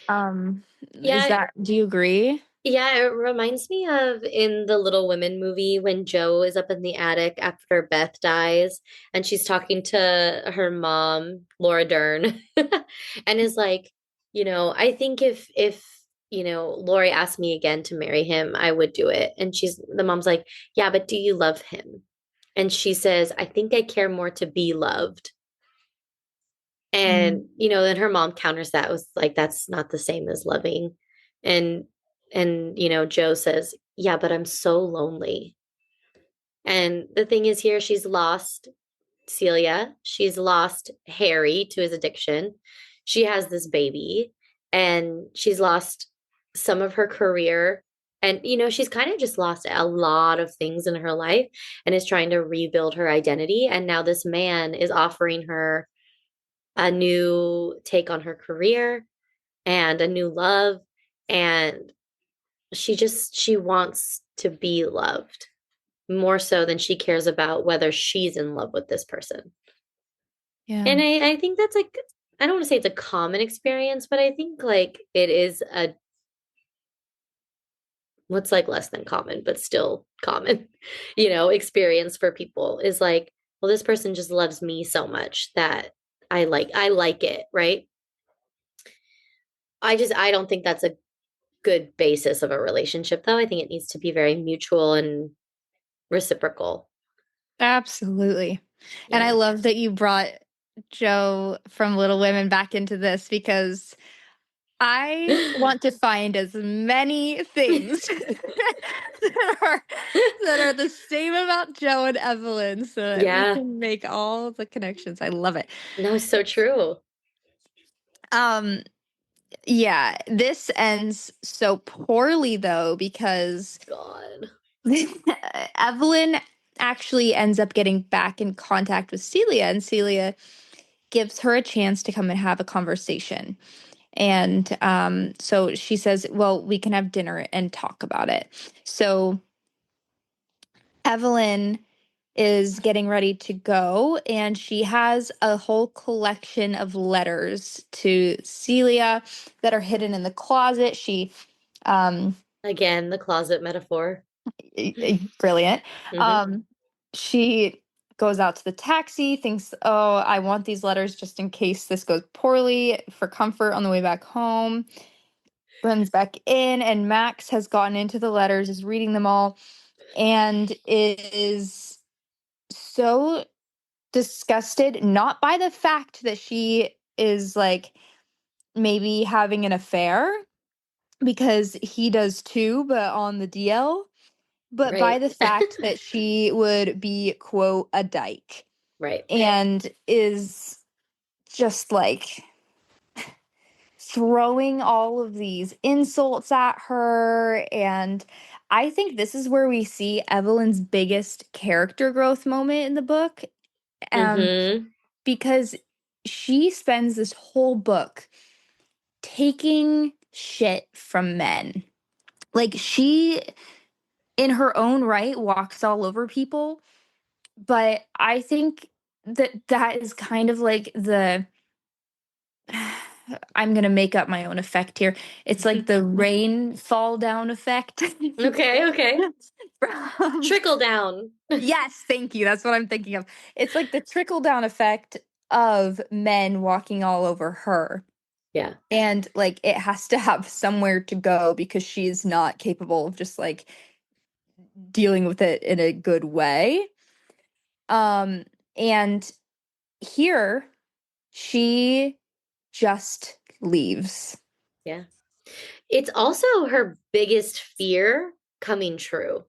Is Yeah, that do you agree? yeah, it reminds me of in the Little Women movie when Joe is up in the attic after Beth dies and she's talking to her mom, Laura Dern, and is like, I think if Lori asked me again to marry him, I would do it. And the mom's like, yeah, but do you love him? And she says, I think I care more to be loved. Mm. And, then her mom counters that was like, that's not the same as loving. And, Joe says, yeah, but I'm so lonely. And the thing is here, she's lost Celia. She's lost Harry to his addiction. She has this baby and she's lost some of her career. And, she's kind of just lost a lot of things in her life and is trying to rebuild her identity. And now this man is offering her a new take on her career and a new love. And she wants to be loved more so than she cares about whether she's in love with this person. Yeah. And I think that's like I don't want to say it's a common experience, but I think like it is a what's like less than common, but still common, experience for people is like, well, this person just loves me so much that I like it, right? I don't think that's a good basis of a relationship though. I think it needs to be very mutual and reciprocal. Absolutely. And I Yeah. love that you brought Joe from Little Women back into this because I want to find as many things that are the same about Joe and Evelyn so that we Yeah. can make all the connections. I love it. No, it's so true. Um yeah, this ends so poorly though because God. Evelyn actually ends up getting back in contact with Celia, and Celia gives her a chance to come and have a conversation. And so she says, well, we can have dinner and talk about it. So Evelyn is getting ready to go, and she has a whole collection of letters to Celia that are hidden in the closet. She um, Again, the closet metaphor. brilliant. Hmm. Um, she goes out to the taxi, thinks, "Oh, I want these letters just in case this goes poorly for comfort on the way back home." Runs back in, and Max has gotten into the letters, is reading them all, and is so disgusted not by the fact that she is like maybe having an affair because he does too, but on the DL, but by Right. the fact that she would be, quote, a dyke, Right. and is just like throwing all of these insults at her. And I think this is where we see Evelyn's biggest character growth moment in the book. Um, Hmm. because she spends this whole book taking shit from men. Like she, in her own right, walks all over people. But I think that that is kind of like the I'm gonna make up my own effect here. It's like the rain fall down effect. Okay, okay. From Trickle down. yes, thank you. That's what I'm thinking of. It's like the trickle down effect of men walking all over her. Yeah. And like it has to have somewhere to go because she's not capable of just like dealing with it in a good way. Um and here she just leaves. Yeah. It's also her biggest fear coming true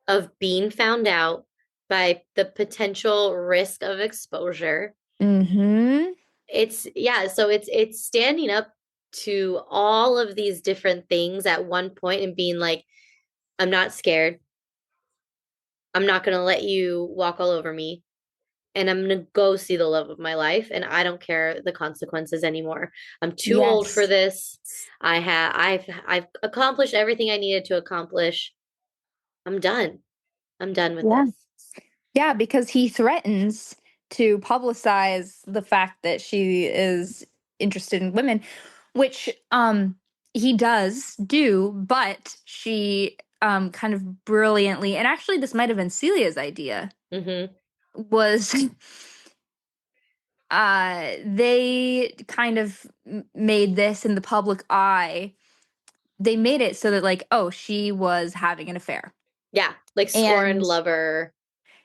of being found out by the potential risk of exposure. Mhm. It's yeah, so it's standing up to all of these different things at one point and being like, I'm not scared. I'm not going to let you walk all over me. And I'm going to go see the love of my life and I don't care the consequences anymore. I'm too old for Yes. this. I've accomplished everything I needed to accomplish. I'm done. I'm done with Yeah. this. Yeah, because he threatens to publicize the fact that she is interested in women, which he does do, but she kind of brilliantly, and actually this might have been Celia's idea, Hmm. was they kind of made this in the public eye. They made it so that like, oh, she was having an affair. Yeah, like scorned And lover.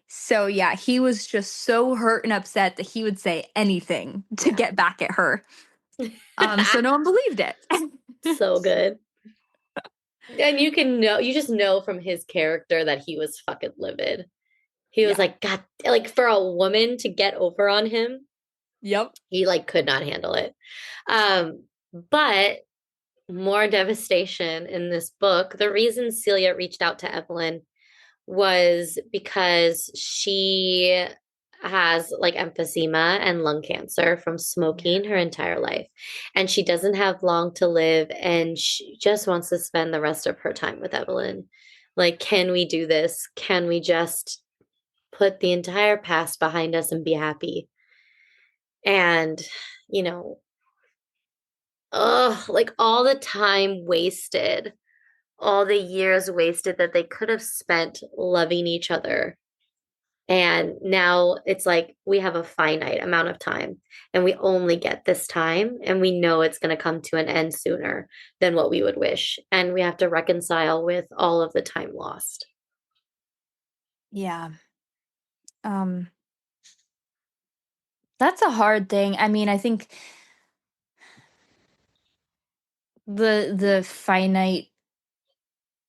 so yeah, he was just so hurt and upset that he would say anything to Yeah. get back at her. So no one believed it. So good. And you just know from his character that he was fucking livid. He was Yeah. like, God, like for a woman to get over on him, Yep. he like could not handle it. But more devastation in this book. The reason Celia reached out to Evelyn was because she has like emphysema and lung cancer from Yeah. smoking her entire life. And she doesn't have long to live. And she just wants to spend the rest of her time with Evelyn. Like, can we do this? Can we just put the entire past behind us and be happy? And, you know, like all the time wasted, all the years wasted that they could have spent loving each other. And now it's like we have a finite amount of time and we only get this time and we know it's going to come to an end sooner than what we would wish. And we have to reconcile with all of the time lost. Yeah. Um, that's a hard thing. I mean, I think the finite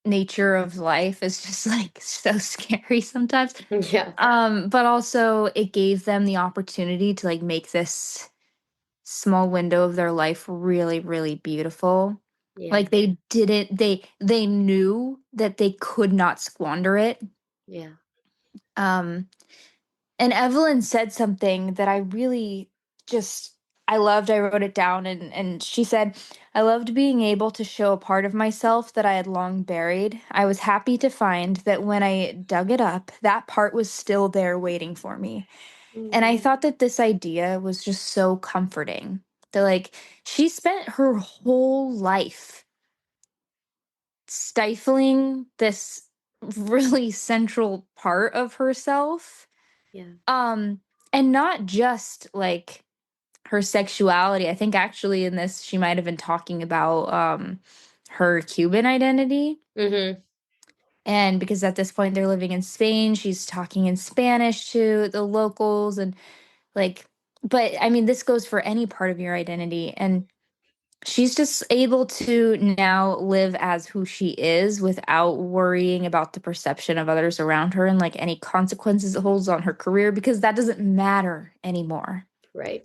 nature of life is just like so scary sometimes. Yeah. But also it gave them the opportunity to like make this small window of their life really, really beautiful. Yeah. Like they knew that they could not squander it. Yeah. Um, and Evelyn said something that I really just I loved. I wrote it down, and she said, "I loved being able to show a part of myself that I had long buried. I was happy to find that when I dug it up, that part was still there waiting for me." And I Mm, thought that this idea was just so comforting. That like she spent her whole life stifling this really central part of herself. yeah. Um and not just like her sexuality. I think actually in this she might have been talking about her Cuban identity. Mm-hmm. And because at this point they're living in Spain, she's talking in Spanish to the locals and like but I mean this goes for any part of your identity and she's just able to now live as who she is without worrying about the perception of others around her and like any consequences it holds on her career because that doesn't matter anymore. Right.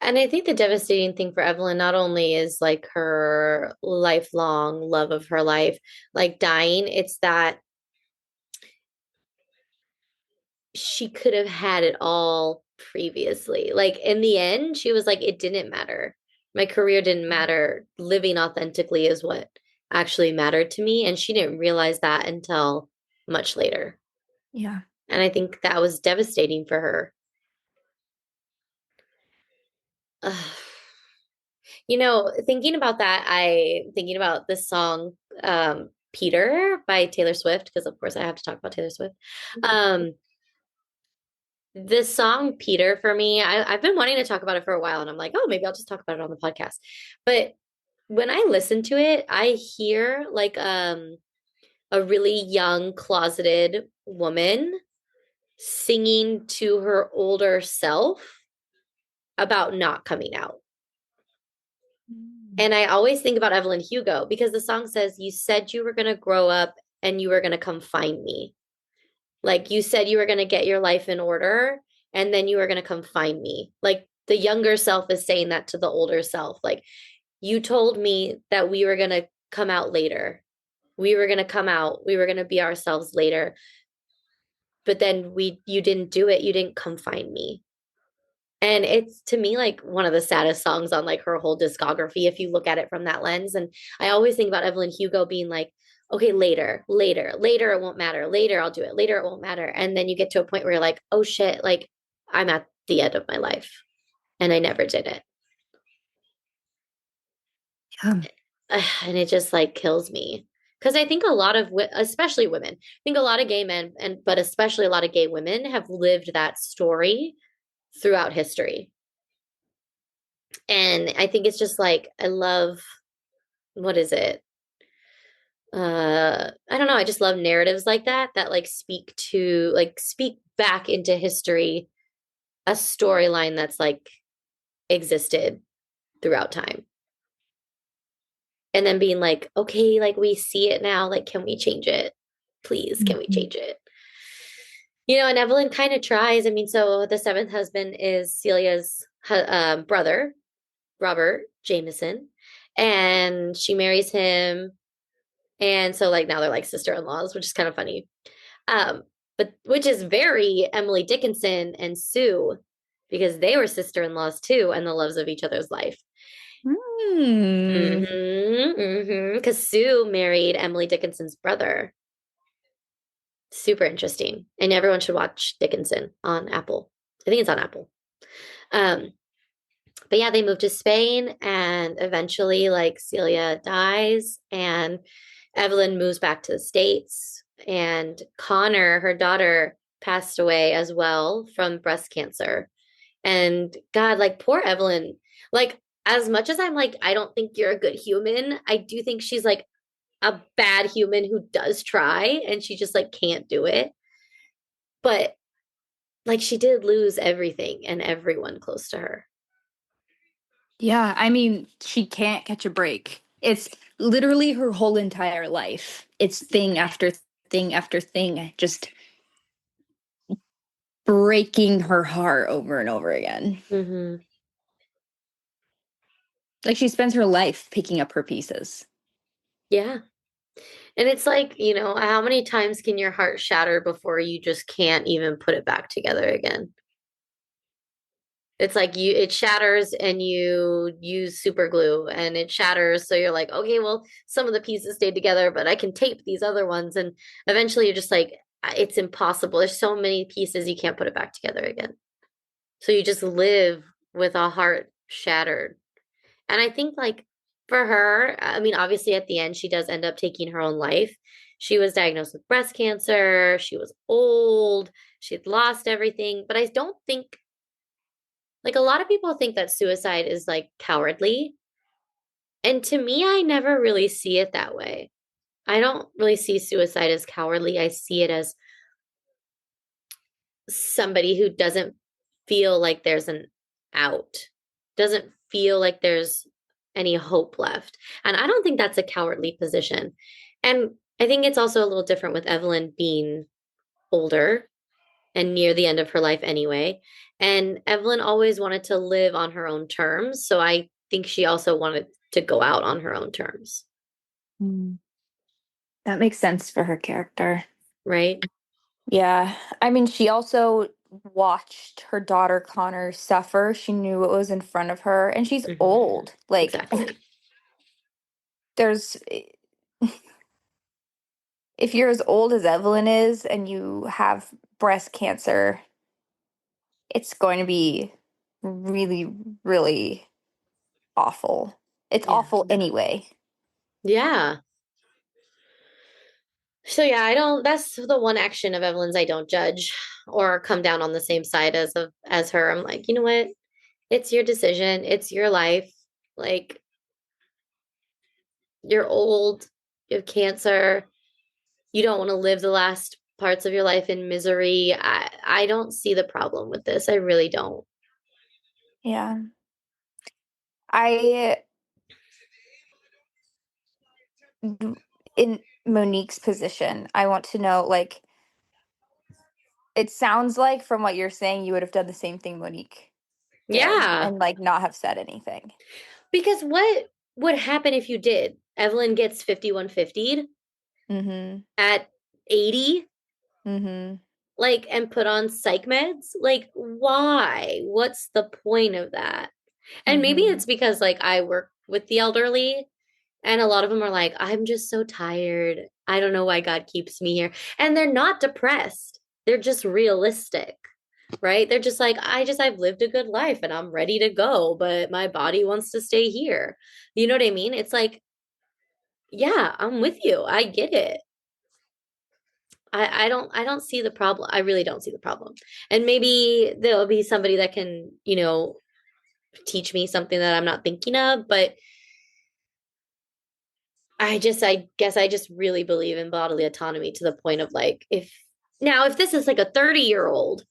And I think the devastating thing for Evelyn not only is like her lifelong love of her life, like dying, it's that she could have had it all previously. Like in the end, she was like, it didn't matter. My career didn't matter. Living authentically is what actually mattered to me. And she didn't realize that until much later. Yeah. And I think that was devastating for her. Ugh. You know, thinking about that, I thinking about this song, Peter by Taylor Swift, because of course I have to talk about Taylor Swift. Um, this song, Peter, for me, I've been wanting to talk about it for a while, and I'm like, oh, maybe I'll just talk about it on the podcast. But when I listen to it, I hear like a really young, closeted woman singing to her older self about not coming out. Mm. And I always think about Evelyn Hugo because the song says, you said you were going to grow up and you were going to come find me. Like you said you were going to get your life in order and then you were going to come find me. Like the younger self is saying that to the older self. Like you told me that we were going to come out later. We were going to come out. We were going to be ourselves later. But then you didn't do it. You didn't come find me. And it's to me like one of the saddest songs on like her whole discography if you look at it from that lens. And I always think about Evelyn Hugo being like, okay, later it won't matter. Later I'll do it. Later it won't matter. And then you get to a point where you're like, oh shit, like I'm at the end of my life and I never did it. Yeah. And it just like kills me. Because I think a lot of, especially women, I think a lot of gay men, but especially a lot of gay women have lived that story throughout history. And I think it's just like, I love, what is it? I don't know. I just love narratives like that like speak back into history, a storyline that's like existed throughout time. And then being like, okay, like we see it now. Like, can we change it? Please, can we Mhm. change it? You know, and Evelyn kind of tries. I mean, so the seventh husband is Celia's brother, Robert Jameson, and she marries him. And so like now they're like sister-in-laws, which is kind of funny. Um, but which is very Emily Dickinson and Sue, because they were sister-in-laws too, and the loves of each other's life. Mm. Because Sue married Emily Dickinson's brother. Super interesting. And everyone should watch Dickinson on Apple. I think it's on Apple. Um, But yeah, they moved to Spain and eventually like Celia dies and Evelyn moves back to the States and Connor, her daughter, passed away as well from breast cancer. And God, like poor Evelyn, like as much as I'm like, I don't think you're a good human, I do think she's like a bad human who does try and she just like can't do it. But like she did lose everything and everyone close to her. Yeah, I mean, she can't catch a break. It's literally her whole entire life. It's thing after thing after thing, just breaking her heart over and over again. Mm-hmm. Like she spends her life picking up her pieces. Yeah. And it's like, how many times can your heart shatter before you just can't even put it back together again? It's like it shatters and you use super glue and it shatters. So you're like, okay, well, some of the pieces stayed together, but I can tape these other ones. And eventually you're just like, it's impossible. There's so many pieces you can't put it back together again. So you just live with a heart shattered. And I think like for her, I mean, obviously at the end, she does end up taking her own life. She was diagnosed with breast cancer. She was old. She had lost everything. But I don't think, like, a lot of people think that suicide is like cowardly. And to me, I never really see it that way. I don't really see suicide as cowardly. I see it as somebody who doesn't feel like there's an out, doesn't feel like there's any hope left. And I don't think that's a cowardly position. And I think it's also a little different with Evelyn being older and near the end of her life anyway. And Evelyn always wanted to live on her own terms. So I think she also wanted to go out on her own terms, Mm. That makes sense for her character. right? Yeah. I mean, she also watched her daughter Connor suffer. She knew what was in front of her, and she's Hmm. old. Like, Exactly. there's, if you're as old as Evelyn is and you have breast cancer, it's going to be really, really awful. It's Yeah. awful anyway. Yeah. So yeah, I don't that's the one action of Evelyn's I don't judge or come down on the same side as her. I'm like, you know what? It's your decision. It's your life. Like you're old, you have cancer, you don't want to live the last parts of your life in misery. I don't see the problem with this. I really don't. Yeah. I, in Monique's position, I want to know, like, it sounds like from what you're saying, you would have done the same thing Monique did Yeah. and like not have said anything. Because what would happen if you did? Evelyn gets 5150 Mm-hmm. at 80, Mm-hmm. like, and put on psych meds? Like, why? What's the point of that? And maybe Mm-hmm. it's because, like, I work with the elderly, and a lot of them are like, I'm just so tired. I don't know why God keeps me here. And they're not depressed, they're just realistic, right? They're just like, I've lived a good life and I'm ready to go, but my body wants to stay here. You know what I mean? It's like, yeah, I'm with you. I get it. I don't see the problem. I really don't see the problem. And maybe there'll be somebody that can, teach me something that I'm not thinking of, but I guess I just really believe in bodily autonomy to the point of like, if this is like a 30-year-old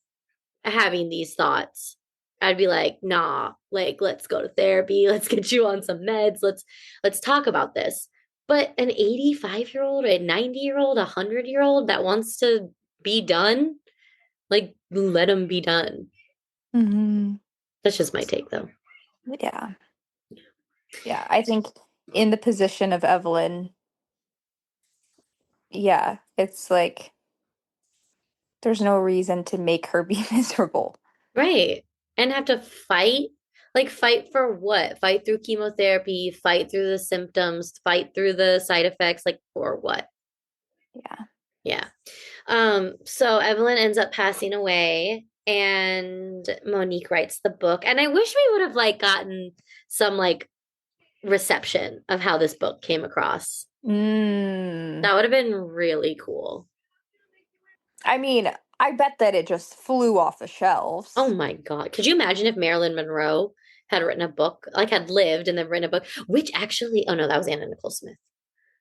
having these thoughts, I'd be like, nah, like let's go to therapy, let's get you on some meds, let's talk about this. But an 85-year-old, a 90-year-old, 100-year-old that wants to be done, like let them be done. Mm-hmm. That's just my take though. Yeah. Yeah. I think in the position of Evelyn, yeah, it's like there's no reason to make her be miserable. Right. And have to fight. Like fight for what? Fight through chemotherapy, fight through the symptoms, fight through the side effects, like for what? Yeah. Yeah. So Evelyn ends up passing away and Monique writes the book. And I wish we would have like gotten some like reception of how this book came across. Mm. That would have been really cool. I mean, I bet that it just flew off the Oh shelves. my God. Could you imagine if Marilyn Monroe had written a book, like had lived and then written a book, which actually, oh no, that was Anna Nicole Smith.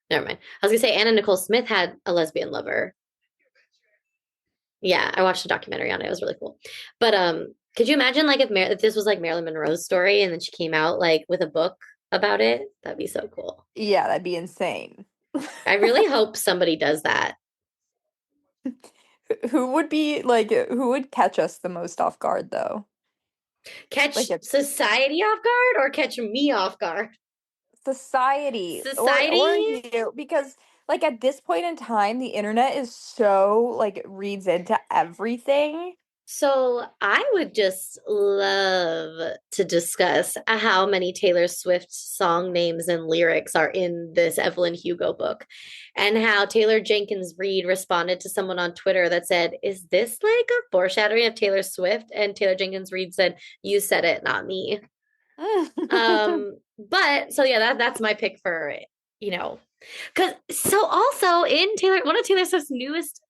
Never mind. I was gonna say Anna Nicole Smith had a lesbian lover. Yeah, I watched a documentary on it. It was really cool. But could you imagine like if this was like Marilyn Monroe's story and then she came out like with a book about it? That'd be so cool. Yeah, that'd be insane. I really hope somebody does that. Who would be like, who would catch us the most off guard though? Catch Like a society off guard or catch me off guard? society or Society? you, because like at this point in time, the internet is so like reads into everything. So I would just love to discuss how many Taylor Swift song names and lyrics are in this Evelyn Hugo book, and how Taylor Jenkins Reid responded to someone on Twitter that said, "Is this like a foreshadowing of Taylor Swift?" And Taylor Jenkins Reid said, "You said it, not me." But so yeah, that's my pick for it, you know. Cause so also in Taylor, one of Taylor Swift's newest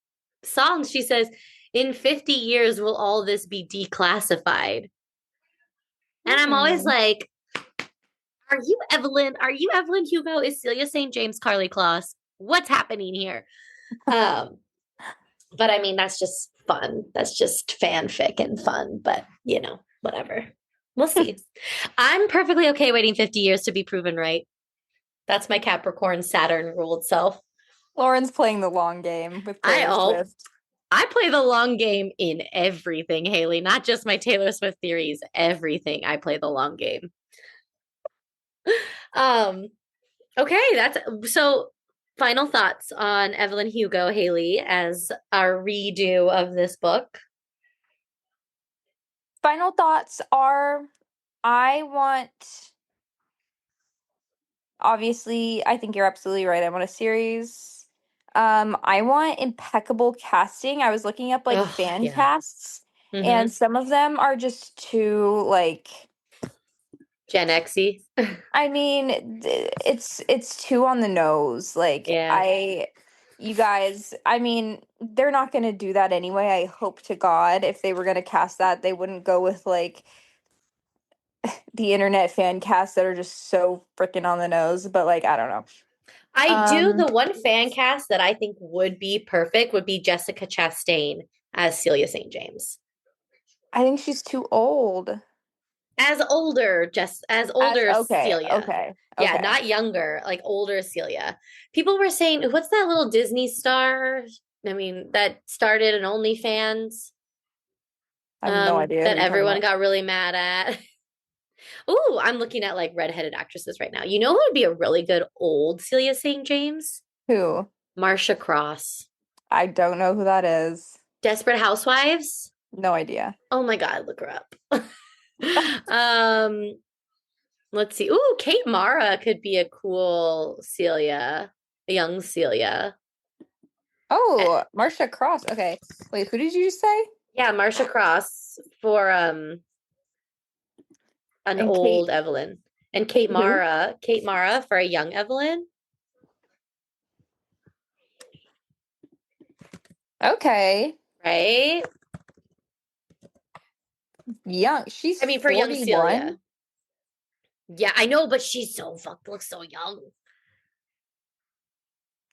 songs, she says, "In 50 years will all this be declassified." And I'm always Hmm. like, are you Evelyn? Are you Evelyn Hugo? Is Celia St. James Carly Kloss? What's happening here? Um, but I mean, that's just fun. That's just fanfic and fun, but you know, whatever. We'll see. I'm perfectly okay waiting 50 years to be proven right. That's my Capricorn Saturn ruled self. Lauren's playing the long game with I Taylor hope. Swift. I play the long game in everything, Haley, not just my Taylor Swift theories, everything. I play the long game. Um, okay, that's so final thoughts on Evelyn Hugo, Haley, as our redo of this book. Final thoughts are I want, obviously, I think you're absolutely right. I want a series. I want impeccable casting. I was looking up like Oh, fan yeah. casts, Mm-hmm. and some of them are just too like, Gen Xy. I mean, it's too on the nose. Like Yeah. you guys, I mean, they're not going to do that anyway. I hope to God if they were going to cast that, they wouldn't go with like the internet fan casts that are just so freaking on the nose, but like I don't know. I do. Um The one fan cast that I think would be perfect would be Jessica Chastain as Celia St. James. I think she's too old. As older, just as As older okay, Celia. okay, Yeah, okay. not younger, like older Celia. People were saying, what's that little Disney star? I mean, that started an OnlyFans, I have no idea who that you're talking everyone about. got really mad at. Ooh, I'm looking at like redheaded actresses right now. You know who would be a really good old Celia St. James? Who? Marsha Cross. I don't know who that is. Desperate Housewives? No idea. Oh my God, look her up. um, let's see. Ooh, Kate Mara could be a cool Celia, a young Celia. Eh, Oh, Marsha Cross. Okay. Wait, who did you just say? Yeah, Marsha Cross for an And Kate old Evelyn. And who? Kate Mara for a young Evelyn, Okay. right? Young. She's I mean, for young 41. Celia. Yeah, I know, but she's so fucked, looks so young.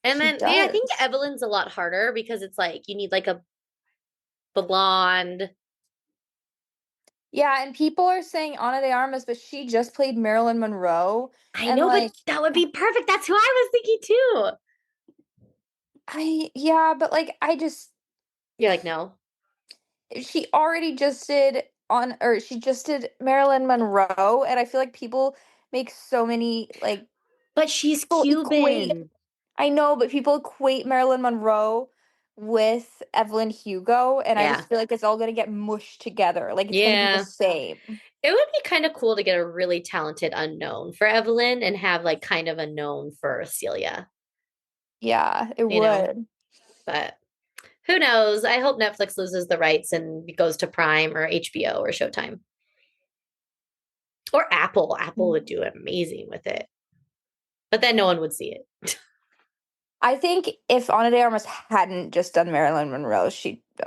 And She then yeah, I think does. Evelyn's a lot harder because it's like you need like a blonde. Yeah, and people are saying Ana de Armas, but she just played Marilyn Monroe. I And know, but like that would be perfect. That's who I was thinking too. yeah, but like I just You're like, no. she already just did on or she just did Marilyn Monroe, and I feel like people make so many like But she's people equate. Cuban. I know, but people equate Marilyn Monroe with Evelyn Hugo, and I Yeah. just feel like it's all gonna get mushed together. Like it's gonna be the Yeah. same. It would be kind of cool to get a really talented unknown for Evelyn and have like kind of a known for Celia, Yeah, it you know? would. But Who knows? I hope Netflix loses the rights and goes to Prime or HBO or Showtime. Or Apple. Apple would do amazing with it. But then no one would see it. I think if Ana de Armas hadn't just done Marilyn Monroe,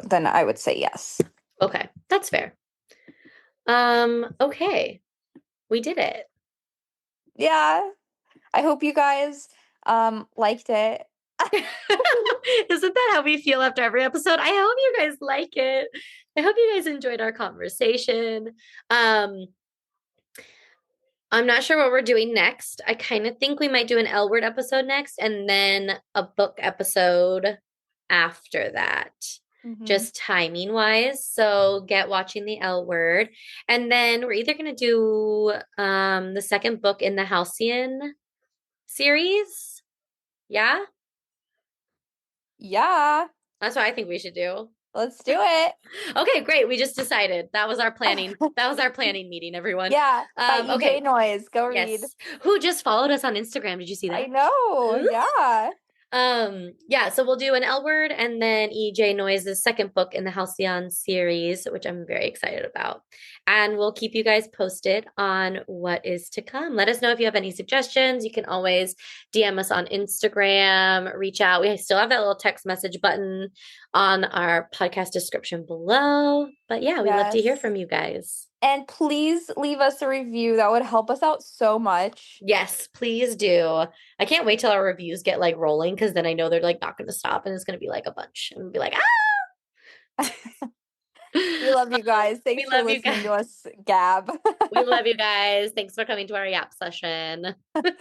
then I would say yes. Okay, that's fair. Okay. We did it. Yeah. I hope you guys liked it. Isn't that how we feel after every episode? I hope you guys like it. I hope you guys enjoyed our conversation. I'm not sure what we're doing next. I kind of think we might do an L word episode next and then a book episode after that, just timing wise. So get watching the L word. And then we're either going to do the second book in the Halcyon series. Yeah, Yeah. that's what I think we should do. Let's do it. Okay, great. We just decided. That was our planning. That was our planning meeting, everyone. Yeah. By EJ Okay. Noise. Go read. Yes. Who just followed us on Instagram? Did you see that? I know. Ooh. Yeah. Yeah, so we'll do an L word and then EJ Noise's second book in the Halcyon series, which I'm very excited about. And we'll keep you guys posted on what is to come. Let us know if you have any suggestions. You can always DM us on Instagram, reach out. We still have that little text message button on our podcast description below. But yeah, we'd love to hear from you guys. And please leave us a review. That would help us out so much. Yes, please do. I can't wait till our reviews get like rolling because then I know they're like not going to stop and it's going to be like a bunch and we'll be like, ah. We love you guys. Thanks for listening to us gab. We love you guys. Thanks for coming to our yap session. Bye.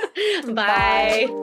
Bye.